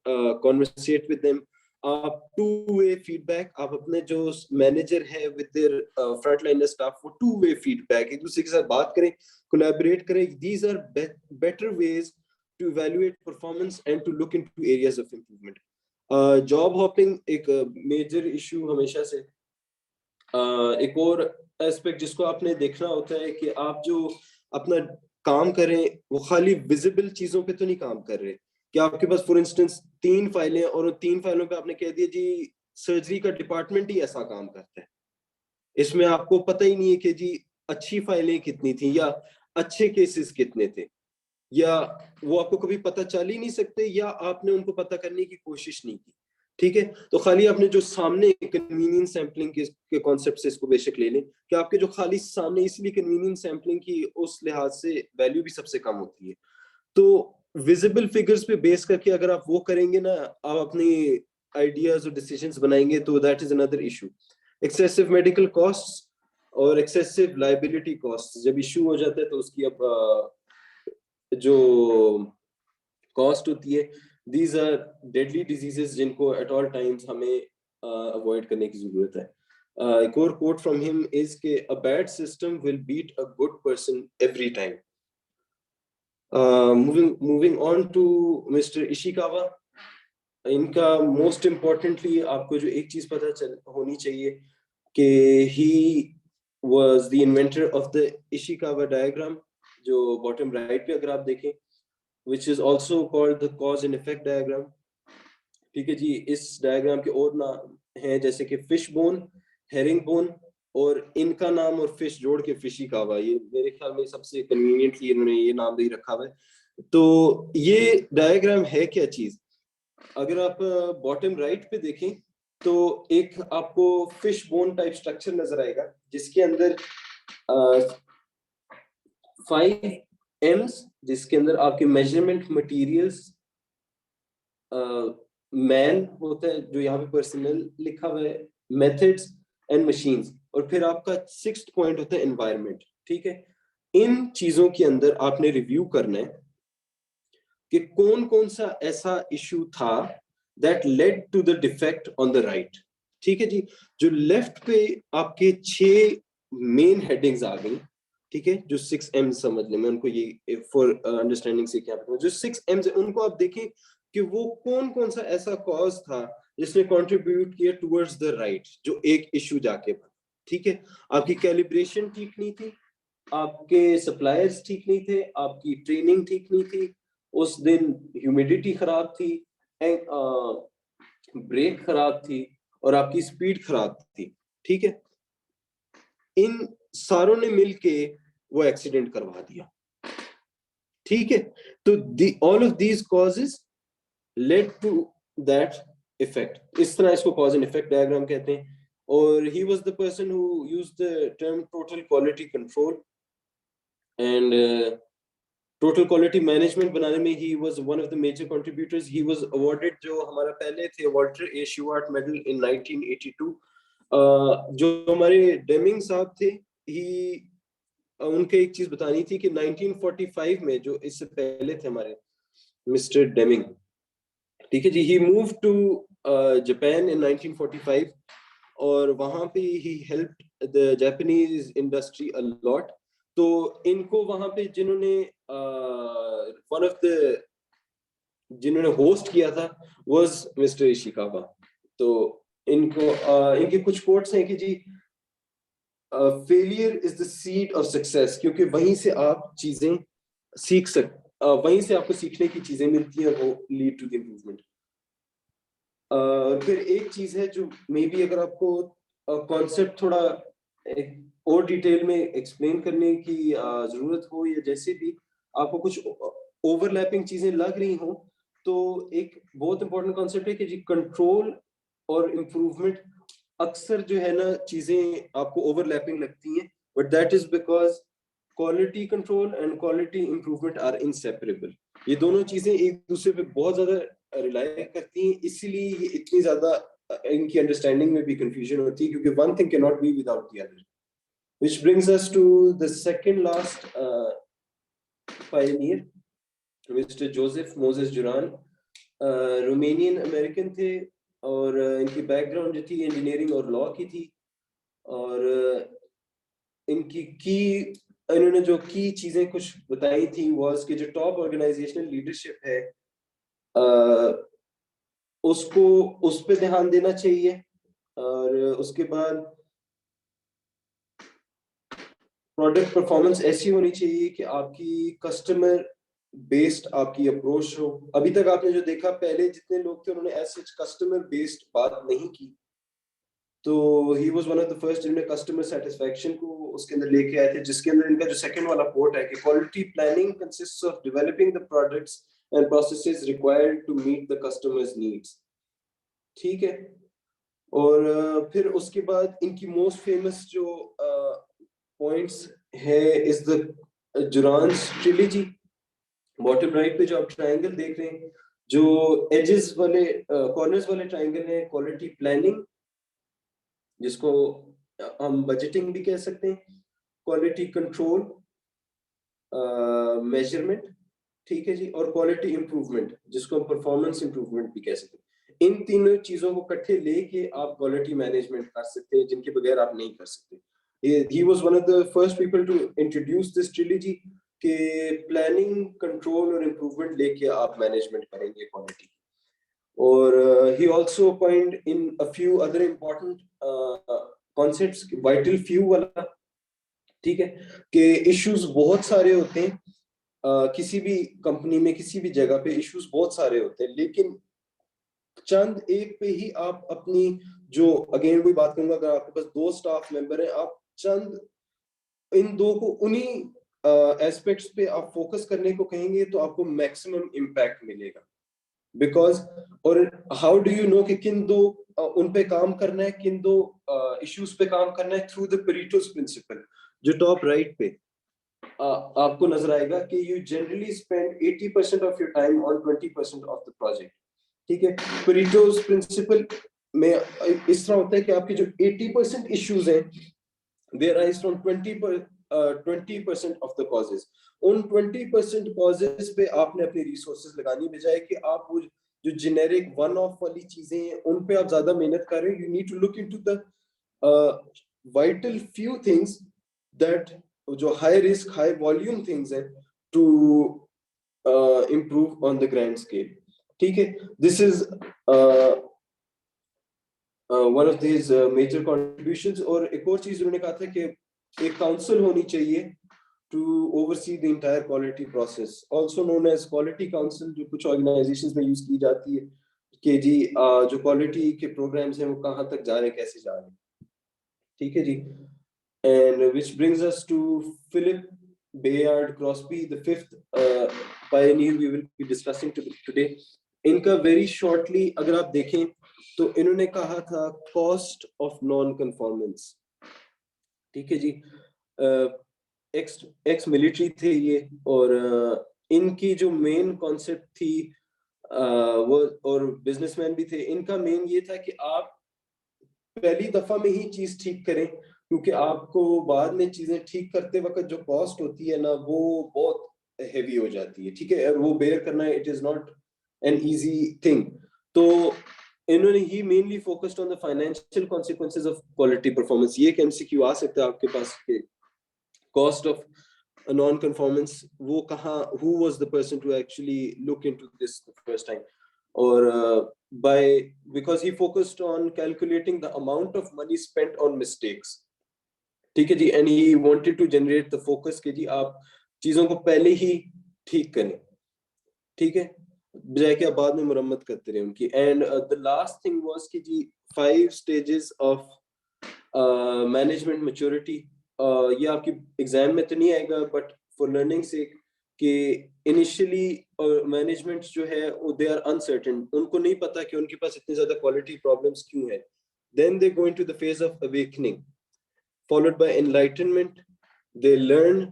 کانورسیٹ ود دیم, آپ 2-way فیڈ بیک, آپ اپنے جو مینیجر ہے with their front line staff وہ 2-way فیڈ بیک, ایک دوسرے کے ساتھ بات کریں, collaborate کریں. These are better ways to evaluate performance and to look into areas of improvement. Job hopping ایک میجر ایشو ہمیشہ سے. ایک اور ایسپیکٹ جس کو آپ نے دیکھنا ہوتا ہے کہ آپ جو اپنا کام کریں وہ خالی ویزیبل چیزوں پہ تو نہیں کام کر رہے, کہ آپ کے پاس فور انسٹنس 3 فائلیں اور 3 فائلوں پہ آپ نے کہہ دیا جی سرجری کا ڈپارٹمنٹ ہی ایسا کام کرتا ہے, اس میں آپ کو پتہ ہی نہیں ہے کہ جی اچھی فائلیں کتنی تھیں یا اچھے کیسز کتنے تھے, یا وہ آپ کو کبھی پتہ چل ہی نہیں سکتے یا آپ نے ان کو پتہ کرنے کی کوشش نہیں کی. ٹھیک ہے, تو خالی آپ نے جو سامنے کنوینئنس سیمپلنگ کے کانسیپٹ سے اس کو بے شک لے لیں کہ آپ کے جو خالی سامنے, اس لیے کنوینئنس سیمپلنگ کی اس لحاظ سے ویلیو بھی سب سے کم ہوتی ہے. تو ویزیبل فگرز پہ بیس کر کے اگر آپ وہ کریں گے نا, آپ اپنی آئیڈیاز اور ڈیسیژنز بنائیں گے تو that is another issue. Excessive medical cost اور ایکسیسو لائبلٹی کاسٹ جب ایشو ہو جاتا ہے تو اس کی اب جو کاسٹ ہوتی ہے, دیز آر ڈیڈلی ڈیزیزز جن کو ایٹ آل ٹائمز ہمیں اوائڈ کرنے کی ضرورت ہے. ایک اور کوٹ فرام ہم از کہ a bad system will beat a good person every time. Moving on to Mr. Ishikawa. ان کا موسٹ امپورٹنٹلی آپ کو جو ایک چیز پتہ ہونی چاہیے کہ he was the inventor of the Ishikawa diagram, جو باٹم رائٹ پہ اگر آپ دیکھیں, which is also called the cause and effect diagram. ٹھیک ہے جی, اس ڈائیگرام کے اور نام ہیں جیسے کہ فش بون, ہیرنگ بون, اور ان کا نام اور فش جوڑ کے فشی کاوا. یہ میرے خیال میں سب سے کنوینئنٹلی انہوں نے یہ نام بھی رکھا ہوا ہے. تو یہ ڈائیگرام ہے کیا چیز, اگر آپ باٹم رائٹ پہ دیکھیں تو ایک آپ کو فش بون ٹائپ اسٹرکچر نظر آئے گا جس کے اندر 5 M's, جس کے اندر آپ کے میجرمنٹ مٹیریلز, مین ہوتا ہے جو یہاں پہ پرسنل لکھا ہوا ہے, میتھڈز اینڈ مشینز, اور پھر آپ کا 6th پوائنٹ ہوتا ہے انوائرمنٹ. ٹھیک ہے, ان چیزوں کے اندر آپ نے ریویو کرنا ہے کہ کون کون سا ایسا ایشو تھا that led to the defect on the right. ٹھیک ہے جی, جو لیفٹ پہ آپ کے 6 مین ہیڈنگز آ گئی. ٹھیک ہے, جو 6 M's سمجھ لیں, میں ان کو یہ فور انڈرسٹینڈنگ سے کیا بتاؤں, جو 6 M's ہیں ان کو آپ دیکھیں کہ وہ کون کون سا ایسا کاز تھا جس نے کنٹریبیوٹ کیا ٹورڈز دا رائٹ, جو ایک ایشو جا کے بنا. ٹھیک ہے, آپ کی کیلیبریشن ٹھیک نہیں تھی, آپ کے سپلائرز ٹھیک نہیں تھے, آپ کی ٹریننگ ٹھیک نہیں تھی, اس دن ہیومیڈیٹی خراب تھی, بریک خراب تھی, اور آپ کی سپیڈ خراب تھی. ٹھیک ہے, ان ساروں نے مل کے وہ ایکسیڈنٹ کروا دیا. ٹھیک ہے. تو all of these causes led to that effect. اس طرح اس کو cause and effect diagram کہتے ہیں. اور he was the person who used the term total quality control and total quality management بنانے میں he was one of the major contributors. He was awarded جو ہمارا پہلے تھے Walter A. Shewhart Medal in 1982. جو ہمارے ڈیمنگ صاحب تھے ان کے ایک چیز بتانی تھی کہ 1945 میں جو اس سے پہلے تھے ہمارے مسٹر ڈیمنگ, ٹھیک ہے جی, he moved to Japan in 1945 اور وہاں پہ he helped the Japanese industry a lot. تو ان کو وہاں پہ جنہوں نے ہوسٹ کیا تھا was Mr. Ishikawa. تو ان کے کچھ کوٹس ہیں کہ جی failure is the seed of success, کیونکہ وہیں سے آپ چیزیں سیکھ وہیں سے آپ کو سیکھنے کی چیزیں ملتی ہیں, وہ lead to the improvement. پھر ایک چیز ہے جو مے بی اگر آپ کو کانسیپٹ تھوڑا اور ڈیٹیل میں ایکسپلین کرنے کی ضرورت ہو یا جیسے بھی آپ کو کچھ اوور لیپنگ چیزیں لگ رہی ہوں, تو ایک بہت امپورٹنٹ کانسیپٹ ہے کہ جی کنٹرول اور امپروومنٹ اکثر جو ہے نا چیزیں آپ کو اوور لیپنگ لگتی ہیں, but that is because quality control and quality improvement are inseparable. یہ دونوں چیزیں ایک دوسرے پہ بہت زیادہ ریلائی کرتی ہیں, اسی لیے یہ اتنی زیادہ ان کی انڈرسٹینڈنگ میں بھی کنفیوژن ہوتی ہے, کیونکہ one thing cannot be without the other. Which brings us to the second last pioneer, Mr. Joseph Moses Juran. Romanian American تھے اور ان کی بیک گراؤنڈ جو تھی انجینئرنگ اور لاء کی تھی, اور ان کی انہوں نے جو کی چیزیں کچھ بتائی تھی واز کہ جو ٹاپ آرگنائزیشنل لیڈرشپ ہے اس پہ دھیان دینا چاہیے, اور اس کے بعد پروڈکٹ پرفارمنس ایسی ہونی چاہیے کہ آپ کی کسٹمر بیسڈ آپ کی اپروچ ہو. ابھی تک آپ نے جو دیکھا پہلے جتنے لوگ تھے انہوں نے ایز سچ کسٹمر بیسڈ بات نہیں کی, تو he was one of the first جنہوں نے کسٹمر سیٹسفیکشن کو اس کے اندر لے کے آئے تھے, جس کے اندر ان کا جو سیکنڈ والا کوٹ ہے کہ quality planning consists of developing the products and processes required to meet the customers needs. ٹھیک ہے, اور پھر اس کے بعد ان کی موسٹ فیمس جو پوائنٹس ہے از دا جورانز ٹریلوجی. باٹم رائٹ پہ جو آپ ٹرائنگل دیکھ رہے ہیں, جو ایجز والے کارنرز والے ٹرائنگل ہیں, کوالٹی پلاننگ جس کو ہم بجٹنگ بھی کہہ سکتے ہیں, کوالٹی کنٹرول میجرمنٹ, ٹھیک ہے جی, اور کوالٹی امپروومنٹ جس کو ہم پرفارمنس امپروومنٹ بھی کہہ سکتے ہیں. ان تینوں چیزوں کو کٹھے لے کے آپ کوالٹی مینجمنٹ کر سکتے ہیں, جن کے بغیر آپ نہیں کر سکتے. He was one of the first people to introduce this trilogy کہ پلاننگ, کنٹرول اور امپروومنٹ لے کے آپ مینجمنٹ کریں گے کوالٹی. اور he also coined in a few other important concepts, vital few والا, ٹھیک ہے, کہ ایشوز بہت سارے ہوتے ہیں کسی بھی کمپنی میں, کسی بھی جگہ پہ ایشوز بہت سارے ہوتے ہیں, لیکن چند ایک پہ ہی آپ اپنی جو اگین کوئی بات کروں گا, اگر آپ کے پاس 2 اسٹاف ممبر ہیں, آپ چند ان 2 کو انہی ایسپیکٹس پہ آپ فوکس کرنے کو کہیں گے تو آپ کو میکسیمم امپیکٹ ملے گا. بیکاز اور ہاؤ ڈو یو نو کہ کن 2 ان پہ کام کرنا ہے, کن 2 ایشوز پہ کام کرنا ہے, تھرو دا پیریٹوز پرنسپل. جو ٹاپ رائٹ پہ آپ کو نظر آئے گا کہ you generally spend 80% of your time on 20% of the project. ٹھیک ہے, پیریٹوز پرنسپل میں اس طرح ہوتا ہے کہ آپ کے جو 80% ایشوز ہیں they arise from 20% of the causes. In 20% causes پہ آپ نے اپنی ریسورسز لگانی, بجائے کہ آپ وہ جو جنیرک ون آف والی چیزیں ہیں ان پہ آپ زیادہ محنت کر رہے ہیں. You need to look into the vital few things that جو high risk, high volume things ہیں to improve on the grand scale. ٹھیک ہے, this is one of these major contributions. اور ایک اور چیز انہوں نے کہا تھا کہ ایک کاؤنسل ہونی چاہیے to oversee the entire quality process, also known as quality council, جو کچھ organizations میں یوز کی جاتی ہے کہ جی جو کوالٹی کے پروگرامز ہیں وہ کہاں تک جا رہے ہیں, کیسے جا رہے ہیں. ٹھیک ہے جی, and which brings us to Philip Bayard Crosby, the 5th pioneer we will be discussing today. Inka very shortly agar aap dekhein to inhone kaha tha cost of non conformance. theek hai ji, ex military the ye aur इनकी जो main concept थी वो और businessman भी थे, इनका main ये था कि आप पहली दफा में ही चीज ठीक करें, क्योंकि आपको बाद में चीजें ठीक करते वक्त जो कॉस्ट होती है ना वो बहुत हेवी हो जाती है, ठीक है, और वो बेयर करना it is not an easy thing. तो इन्होंने ही mainly focused on the financial consequences of quality performance. ये एक एमसीक्यू आ सकता है आपके पास कि cost of a non-conformance, wo kaha, who was the person to actually look into this the first time, or because he focused on calculating the amount of money spent on mistakes. ठीक है जी, and he wanted to generate the focus कि जी आप चीजों को पहले ही ठीक करें, ठीक है, बजाय कि आप बाद में मुरम्मत करते रहे उनकी. And the last thing was कि जी 5 stages of management maturity. ये आपकी एग्जाम में तो नहीं आएगा, बट फॉर लर्निंग से कि इनिशियली मैनेजमेंट जो है वो दे आर अनसर्टेन, उनको नहीं पता कि उनके पास इतनी ज्यादा क्वालिटी प्रॉब्लम्स क्यों है. Then they go into the phase of awakening followed by enlightenment. They learn,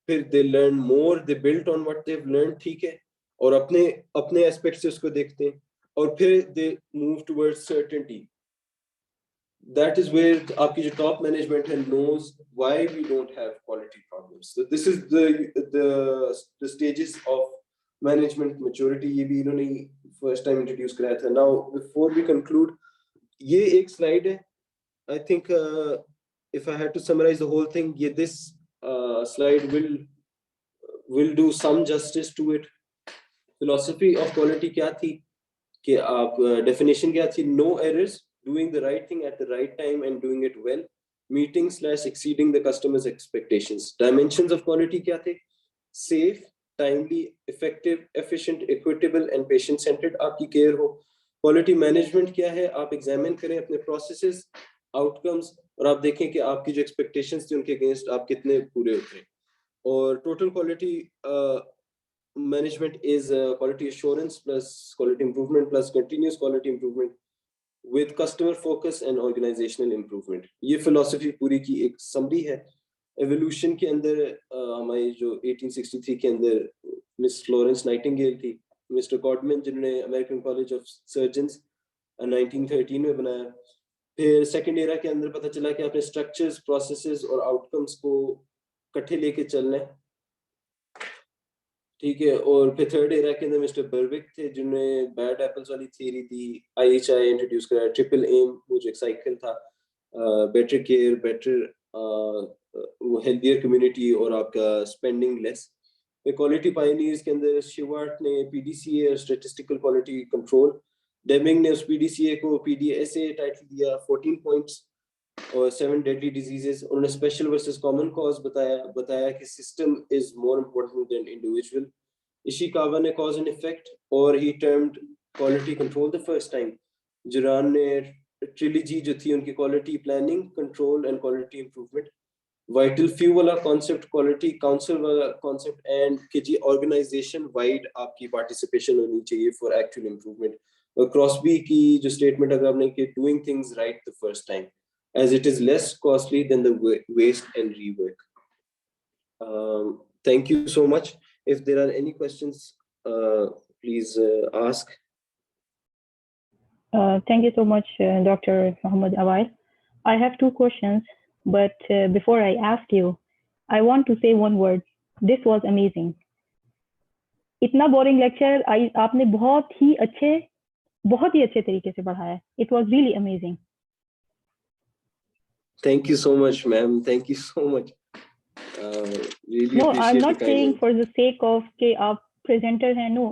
फिर they learn more, they build on what they have learn, ठीक है, और अपने एस्पेक्ट से उसको देखते हैं, और फिर they move towards certainty. That is where aapki jo top management knows why we don't have quality problems. So this is the stages of management maturity. Ye bhi inhone first time introduce karaya tha. Now before we conclude, ye ek slide hai. I think if I had to summarize the whole thing, this slide will do some justice to it. Philosophy of quality kya thi कि आप definition kya thi? No errors, doing the right thing at the right time and doing it well, meeting/exceeding the customer's expectations. Dimensions of quality kya the? Safe, timely, effective, efficient, equitable and patient centered aapki care ho. Quality management kya hai? Aap examine kare apne processes, outcomes, aur aap dekhein ki aapki jo expectations thi unke against aap kitne pure hote hain. Aur total quality management is quality assurance plus quality improvement plus continuous quality improvement with customer focus and organizational improvement. ये philosophy पूरी की एक summary है. Evolution के अंदर हमारी जो 1863 के अंदर मिस फ्लोरेंस नाइटिंगेल थी, मिस्टर कॉडमैन जिन्होंने अमेरिकन कॉलेज ऑफ सर्जन्स 1913 में बनाया. फिर सेकेंड एरा के अंदर पता चला कि आपने स्ट्रक्चर्स, प्रोसेसेस और आउटकम्स को इकट्ठे लेके चलना है, ठीक है. और फिर थर्ड एरा के अंदर मिस्टर बर्विक थे जिन्होंने बैड एप्पल्स वाली थ्योरी दी, IHI इंट्रोड्यूस कराया, ट्रिपल एम वो जो एक साइकिल था, better care, better healthier community और आपका स्पेंडिंग लेस. फिर क्वालिटी पायनियर्स के अंदर शिवार्ट ने PDCA और स्टैटिस्टिकल क्वालिटी कंट्रोल, डेमिंग ने उस PDCA को PDSA टाइटल दिया, 14 पॉइंट्स और 7 deadly diseases. उन्होंने स्पेशल वर्सेस कॉमन कॉज बताया कि system is more important than individual. Ishikawa ने कॉज एंड इफेक्ट और he termed quality control the first time. Juran ने ट्रिलॉजी जो थी उनकी quality planning, control and quality improvement. Vital few वाला concept, quality council वाला कॉन्सेप्ट, एंड कि जी ऑर्गेनाइजेशन वाइड आपकी पार्टिसिपेशन होनी चाहिए फॉर एक्चुअल इंप्रूवमेंट. और क्रॉसबी की जो स्टेटमेंट अगर आपने कि doing things right the first time as it is less costly than the waste and rework. Thank you so much. If there are any questions, please ask. Thank you so much, Dr. Mohammad Awaayl. I have 2 questions, but before I ask you, I want to say one word. This was amazing. इतना boring lecture आपने बहुत ही अच्छे तरीके से पढ़ाया. It was really amazing. Thank you so much, ma'am. Thank you so much. Really No, appreciate I'm not the saying kind for the sake of कि आप presenter हैं. No,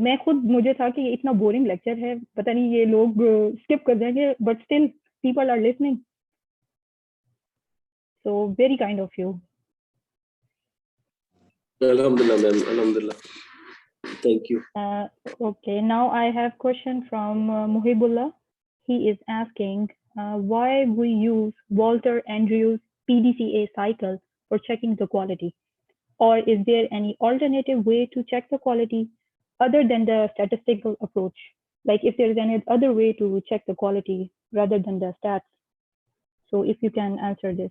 मैं खुद मुझे था कि इतना boring lecture है, पता नहीं ये लोग skip कर देंगे, but still people are listening. So very kind of you. Alhamdulillah, ma'am. Alhamdulillah. Thank you. Okay, now I have question from Muhibullah. He is asking why we use Walter Andrews PDCA cycle for checking the quality. or is there any alternative way to check the quality other than the statistical approach? Like if there is any other way to check the quality rather than the stats. So if you can answer this.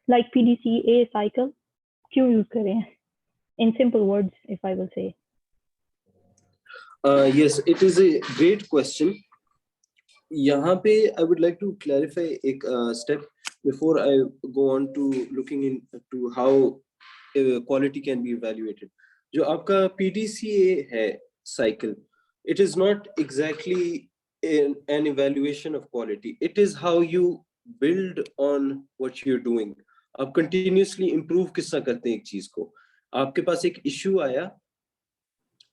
Like PDCA cycle, क्यों use करें? In simple words, if I will say. Yes, it is a great question. यहाँ पे I would like to clarify एक step before I go on to looking into how quality can be evaluated. जो आपका PDCA है cycle, it is not exactly an evaluation of quality. It is how you build on what you're doing. आप continuously improve किस तरह करते हैं एक चीज को. आपके पास एक issue आया,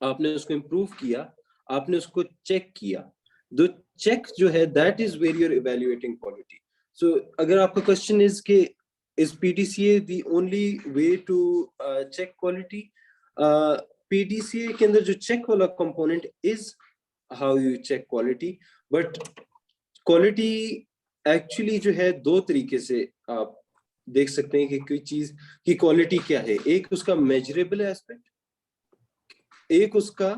आपने उसको improve किया, आपने उसको check किया. The check जो है, that is where you're evaluating quality. So अगर आपका question is कि is PDCA the only way to check quality? PDCA के अंदर जो check वाला component is how you check quality, but quality actually जो है दो तरीके से आप देख सकते हैं कि कोई चीज की quality क्या है. एक उसका measurable aspect, एक उसका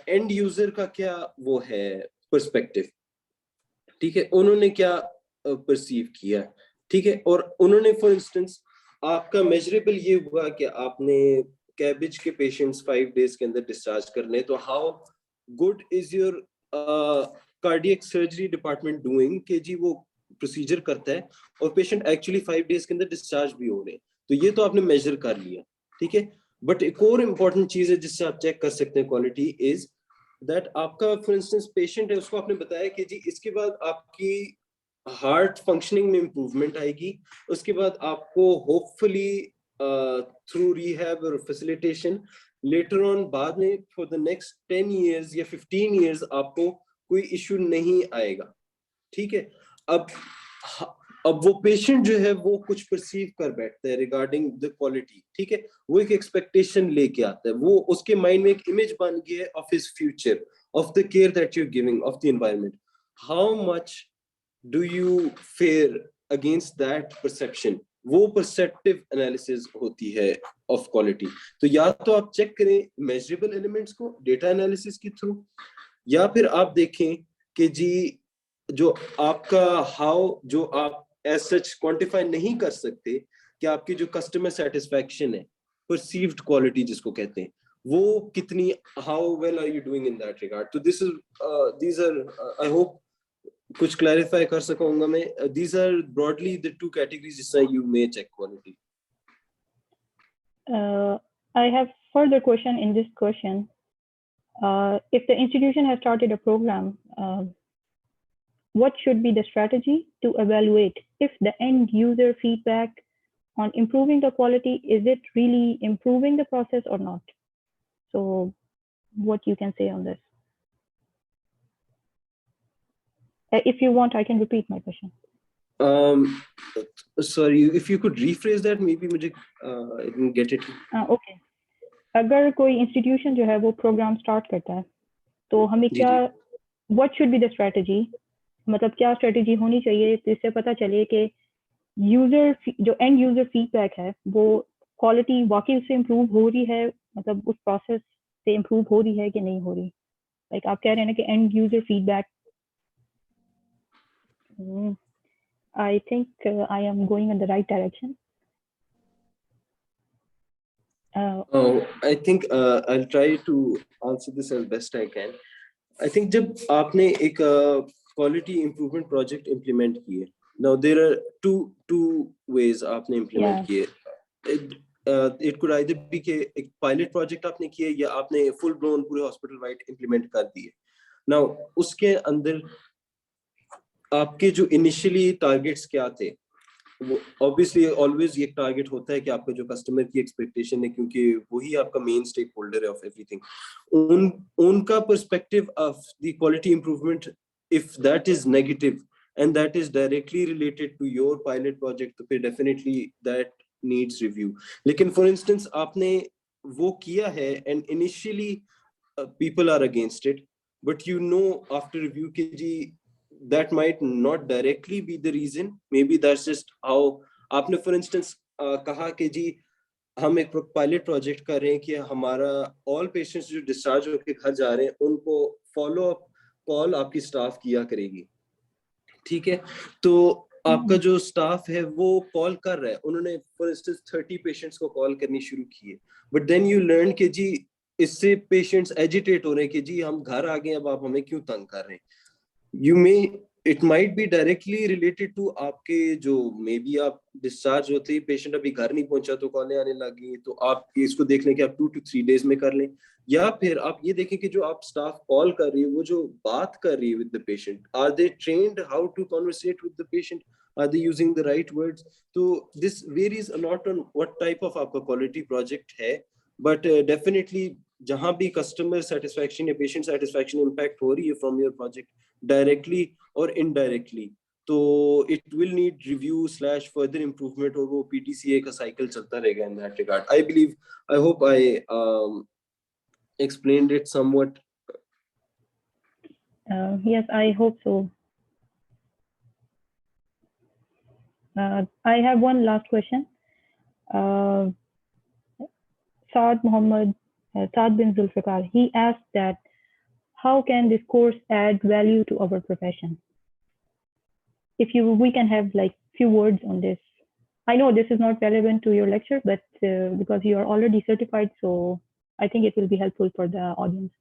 end user का क्या वो है perspective. ठीक है, उन्होंने क्या perceive किया, ठीक है. और उन्होंने for instance आपका measurable ये हुआ कि आपने cabbage के patients 5 days के अंदर discharge करने, तो how good is your cardiac surgery department doing कि जी वो procedure करता है और patient actually 5 days के अंदर discharge भी हो रहे हैं. तो ये तो आपने measure कर लिया, ठीक है. But एक और important चीज है जिससे आप check कर सकते हैं quality is that आपका for instance patient है, उसको आपने बताया कि जी इसके बाद आपकी heart functioning में improvement आएगी, उसके बाद आपको hopefully through rehab or facilitation later on बाद में for the next 10 years या 15 years आपको कोई issue नहीं आएगा, ठीक है. अब वो पेशेंट जो है वो कुछ परसीव कर बैठता है रिगार्डिंग द क्वालिटी, ठीक है. वो एक एक्सपेक्टेशन लेके आता है, वो उसके माइंड में एक इमेज बन गई है of his future, of the care that you are giving, of the environment. How much do you fare against that perception? वो परसेप्टिव एनालिसिस होती है ऑफ क्वालिटी. तो या तो आप चेक करें मेजरेबल एलिमेंट्स को डेटा एनालिसिस के थ्रू, या फिर आप देखें कि जी जो आपका हाउ जो आप as such quantify नहीं कर सकते कि आपकी जो customer satisfaction है, perceived quality जिसको कहते हैं, वो कितनी, how well are you doing in that regard? So this is these are I hope कुछ clarify कर सकूंगा मैं. These are broadly the two categories जिससे you may check quality. I have further question in this question. If the institution has started a program, what should be the strategy to evaluate if the end user feedback on improving the quality, is it really improving the process or not? So what you can say on this? If you want, I can repeat my question. Sorry, if you could rephrase that, maybe मुझे I didn't get it. Okay. अगर कोई institution जो है वो program start करता है, तो हमें क्या, what should be the strategy? मतलब क्या strategy होनी चाहिए जिससे पता चले कि user जो end user feedback है वो quality वाकई उससे improve हो रही है, मतलब उस process से improve हो रही है कि नहीं हो रही. Like आप कह रहे हैं ना कि end user feedback. I think I am going in the right direction. I think I'll try to answer this as best I can. I think जब आपने एक quality improvement project implement किए, now there are two ways आपने implement किए. It could either be कि एक pilot project आपने किए या आपने full blown पूरे hospital wide implement कर दिए. Now उसके अंदर आपके जो initially targets क्या थे, obviously always ये target होता है कि आपका जो customer की expectation है, क्योंकि वही आपका main stakeholder है of everything. उनका perspective of the quality improvement, if that is negative and that is directly related to your pilot project, तो फिर definitely that needs review. लेकिन for instance आपने वो किया है and initially people are against it, but you know after review कि जी that might not directly be the reason, maybe that's just how आपने for instance कहा कि जी ہم ایک پائلٹ پروجیکٹ کر رہے ہیں کہ ہمارا آل پیشنٹس جو ڈسچارج ہو کے گھر جا رہے ہیں ان کو فالو اپ کال آپ کی اسٹاف کیا کرے گی. ٹھیک ہے, تو آپ کا جو اسٹاف ہے وہ کال کر رہا ہے, انہوں نے فار انسٹنس 30 پیشنٹس کو کال کرنی شروع کی ہے, بٹ دین یو لرن کہ جی اس سے پیشنٹس ایجیٹیٹ ہو رہے ہیں کہ جی ہم گھر آ گئے, اب آپ ہمیں کیوں تنگ کر رہے ہیں. You may it might be directly related to آپ کے جو مے بی آپ ڈسچارج ہوتے ہی پیشنٹ ابھی گھر نہیں پہنچا تو کالیں آنے لگی, تو آپ اس کو دیکھ لیں کہ آپ 2 to 3 days میں کر لیں, یا پھر آپ یہ دیکھیں کہ جو آپ اسٹاف کال کر رہی ہے وہ جو بات کر رہی ہے with the patient, are they trend how to کنورسیٹ with the patient, are they using the right words. تو this varies a lot on what type of آپ کا کوالٹی پروجیکٹ ہے, بٹ ڈیفینیٹلی جہاں بھی کسٹمر سیٹسفیکشن یا پیشنٹ سیٹسفیکشن امپیکٹ ہو رہی ہے from your project directly اور انڈائریکٹلی, تو it will need review / further improvement, اور وہ PTCA کا سائیکل چلتا رہے گا in that regard. I believe, I hope I explained it somewhat. Yes, I hope so. I have one last question. Saad bin Zulfikar, he asked that how can this course add value to our profession? If we can have like few words on this. I know this is not relevant to your lecture, but because you are already certified, so I think it will be helpful for the audience.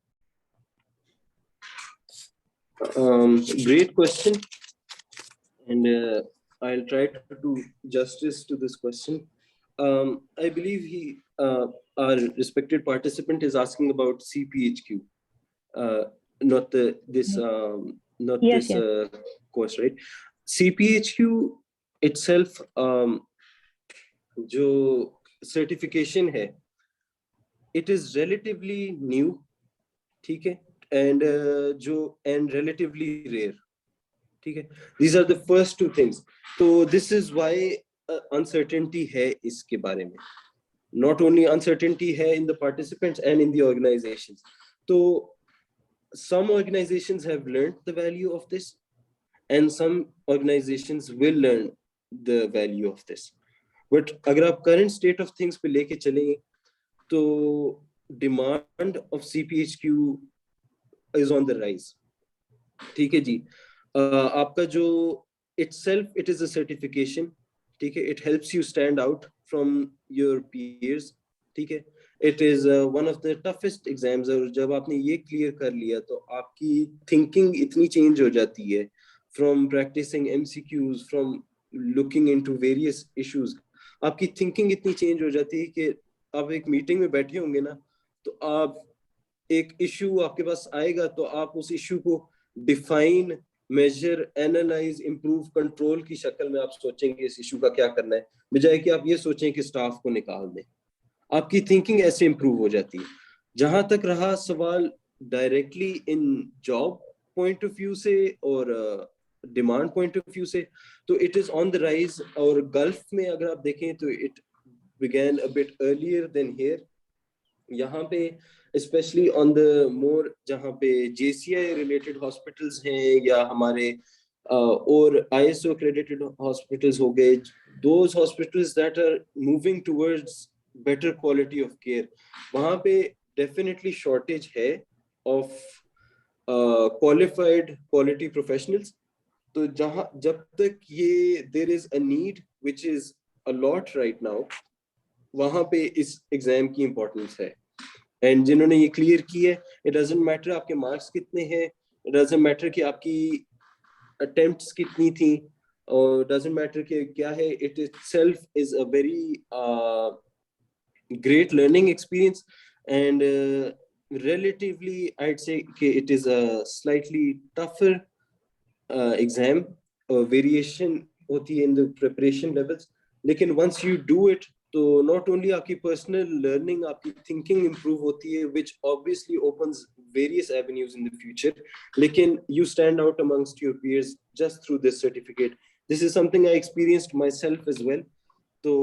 Great question, and I'll try to do justice to this question. I believe our respected participant is asking about CPHQ, not this course, right? CPHQ itself, جو certification ہے, it is relatively new, ٹھیک ہے, and relatively rare, ٹھیک ہے. These are the first two things. So this is why uncertainty ہے اس کے بارے میں. Not only uncertainty ہے in the participants and in the organizations. So some organizations have learned the value of this, and some organizations will learn the value of this. But اگر آپ current state of things پہ لے کے چلیں تو demand of CPHQ is on the rise. ٹھیک ہے جی, آپ کا جو itself it is a certification, ٹھیک ہے, it helps you stand out from your peers, ٹھیک ہے. It is one of the toughest exams, اور جب آپ نے یہ clear کر لیا تو آپ کی thinking اتنی change ہو جاتی ہے from practicing MCQs, from looking into various issues. آپ کی thinking اتنی change ہو جاتی ہے کہ آپ ایک میٹنگ میں بیٹھے ہوں گے نا, تو آپ ایک ایشو آپ کے پاس آئے گا تو آپ اس ایشو کو define, measure, analyse, improve, control کی شکل میں آپ سوچیں گے اس ایشو کا کیا کرنا ہے, بجائے کہ آپ یہ سوچیں کہ اسٹاف کو نکال دیں. آپ کی تھنکنگ ایسے امپروو ہو جاتی ہے. جہاں تک رہا سوال directly in job point of view سے اور ڈیمانڈ پوائنٹ آف ویو سے, تو it is on the rise. اور گلف میں اگر آپ دیکھیں تو it began a bit earlier than here. یہاں پہ اسپیشلی آن دا مور جہاں پہ JCI ریلیٹڈ ہاسپٹلس ہیں یا ہمارے اور ISO accredited hospitals ہو گئے, those hospitals that are moving towards better quality of care, وہاں پہ definitely shortage ہے of qualified quality professionals. تو جب تک یہ there is a need which is a lot right now, وہاں پہ اس ایگزام کی امپورٹنس ہے. اینڈ جنہوں نے یہ کلیئر کی ہے, اٹ ڈزنٹ میٹر آپ کے مارکس کتنے ہیں, اٹ ڈزنٹ میٹر کہ آپ کی اٹیمپٹس کتنی تھیں, اور ڈزنٹ میٹر کہ کیا ہے, it itself is a very great learning experience, and relatively I'd say کہ it is a slightly tougher exam. Variation ہوتی ہے in the preparation levels, لیکن once you do it تو not only آپ کی personal learning, آپ کی thinking improve ہوتی ہے, which obviously opens various avenues in the future, لیکن you stand out amongst your peers just through this certificate. This is something I experienced myself as well. So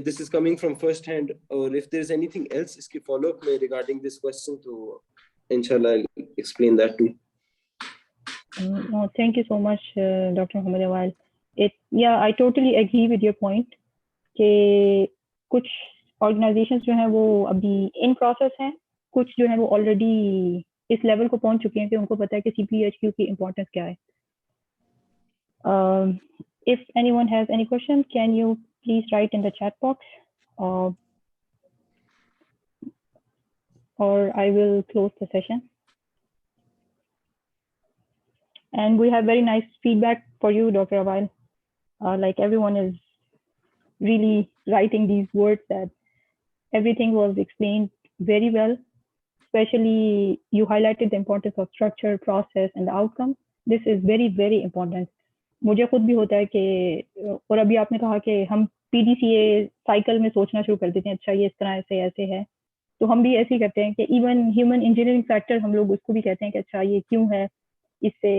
this is coming from first hand, or if there's anything else اس کی follow up میں regarding this question, تو inshallah I'll explain that too. Thank you so much, Dr. Mohammad Awaayl. I totally agree with your point. کہ कुछ organisations जो हैं वो अभी in process हैं, कुछ जो है वो ऑलरेडी इस लेवल को पहुंच चुके हैं कि उनको पता है कि CPHQ की इम्पोर्टेंस क्या है. If anyone has any questions, can you please write in the chat box, or I will close the session. And we have very nice feedback for you, Dr. Awaayl. Like everyone is really writing these words that everything was explained very well. Especially you highlighted the importance of structure, process, and the outcome. This is very, very important. मुझे खुद भी होता है कि, और अभी आपने कहा कि हम PDCA साइकिल में सोचना शुरू कर देते हैं, अच्छा ये इस तरह से ऐसे है, तो हम भी ऐसे ही करते हैं कि इवन ह्यूमन इंजीनियरिंग फैक्टर हम लोग उसको भी कहते हैं कि अच्छा ये क्यों है, इससे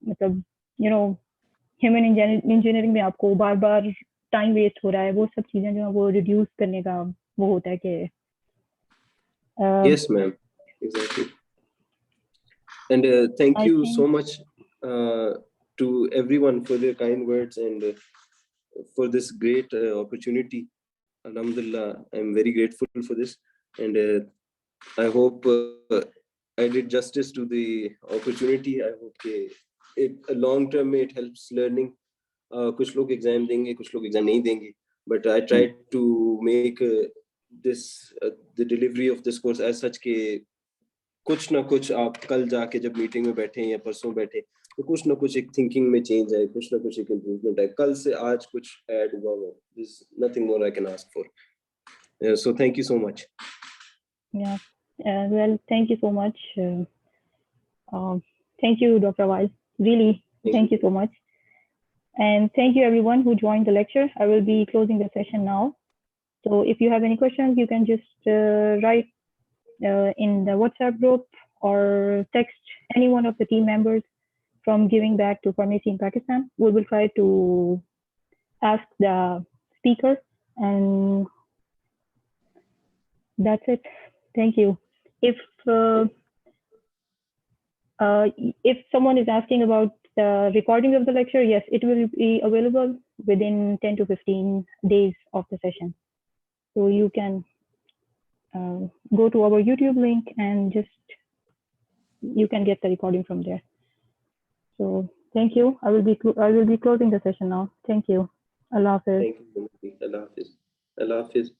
मतलब ह्यूमन इंजीनियरिंग में आपको बार बार टाइम वेस्ट हो रहा है, वो सब चीजें जो है वो रिड्यूस करने का वो होता है कि yes ma'am, exactly. And thank you so much to everyone for their kind words and for this great opportunity. Alhamdulillah, I'm very grateful for this, and I hope I did justice to the opportunity. I hope long term it helps learning. कुछ लोग exam देंगे, कुछ लोग exam नहीं देंगे, but I tried to make this the delivery of this course as such के कुछ ना कुछ आप कल जाके जब मीटिंग में बैठे या परसों बैठे तो कुछ ना कुछ एक थिंकिंग में चेंज आए, कुछ ना कुछ एक इम्प्रूवमेंट आए, कल से आज कुछ ऐड हुआ हो. There's nothing more I can ask for. So thank you so much. Yeah, well, thank you so much. Thank you, Dr. Awaayl. Really, thank you so much. And thank you everyone who joined the lecture. I will be closing the session now. So if you have any questions, you can just write in the WhatsApp group or text any one of the team members from Giving Back to Pharmacy in Pakistan. We will try to ask the speaker, and that's it. Thank you. If someone is asking about the recording of the lecture, yes, it will be available within 10 to 15 days of the session. So you can go to our YouTube link and you can get the recording from there. So thank you. I will be closing the session now. Thank you. Allah Hafiz. Thank you. Allah Hafiz. Allah Hafiz.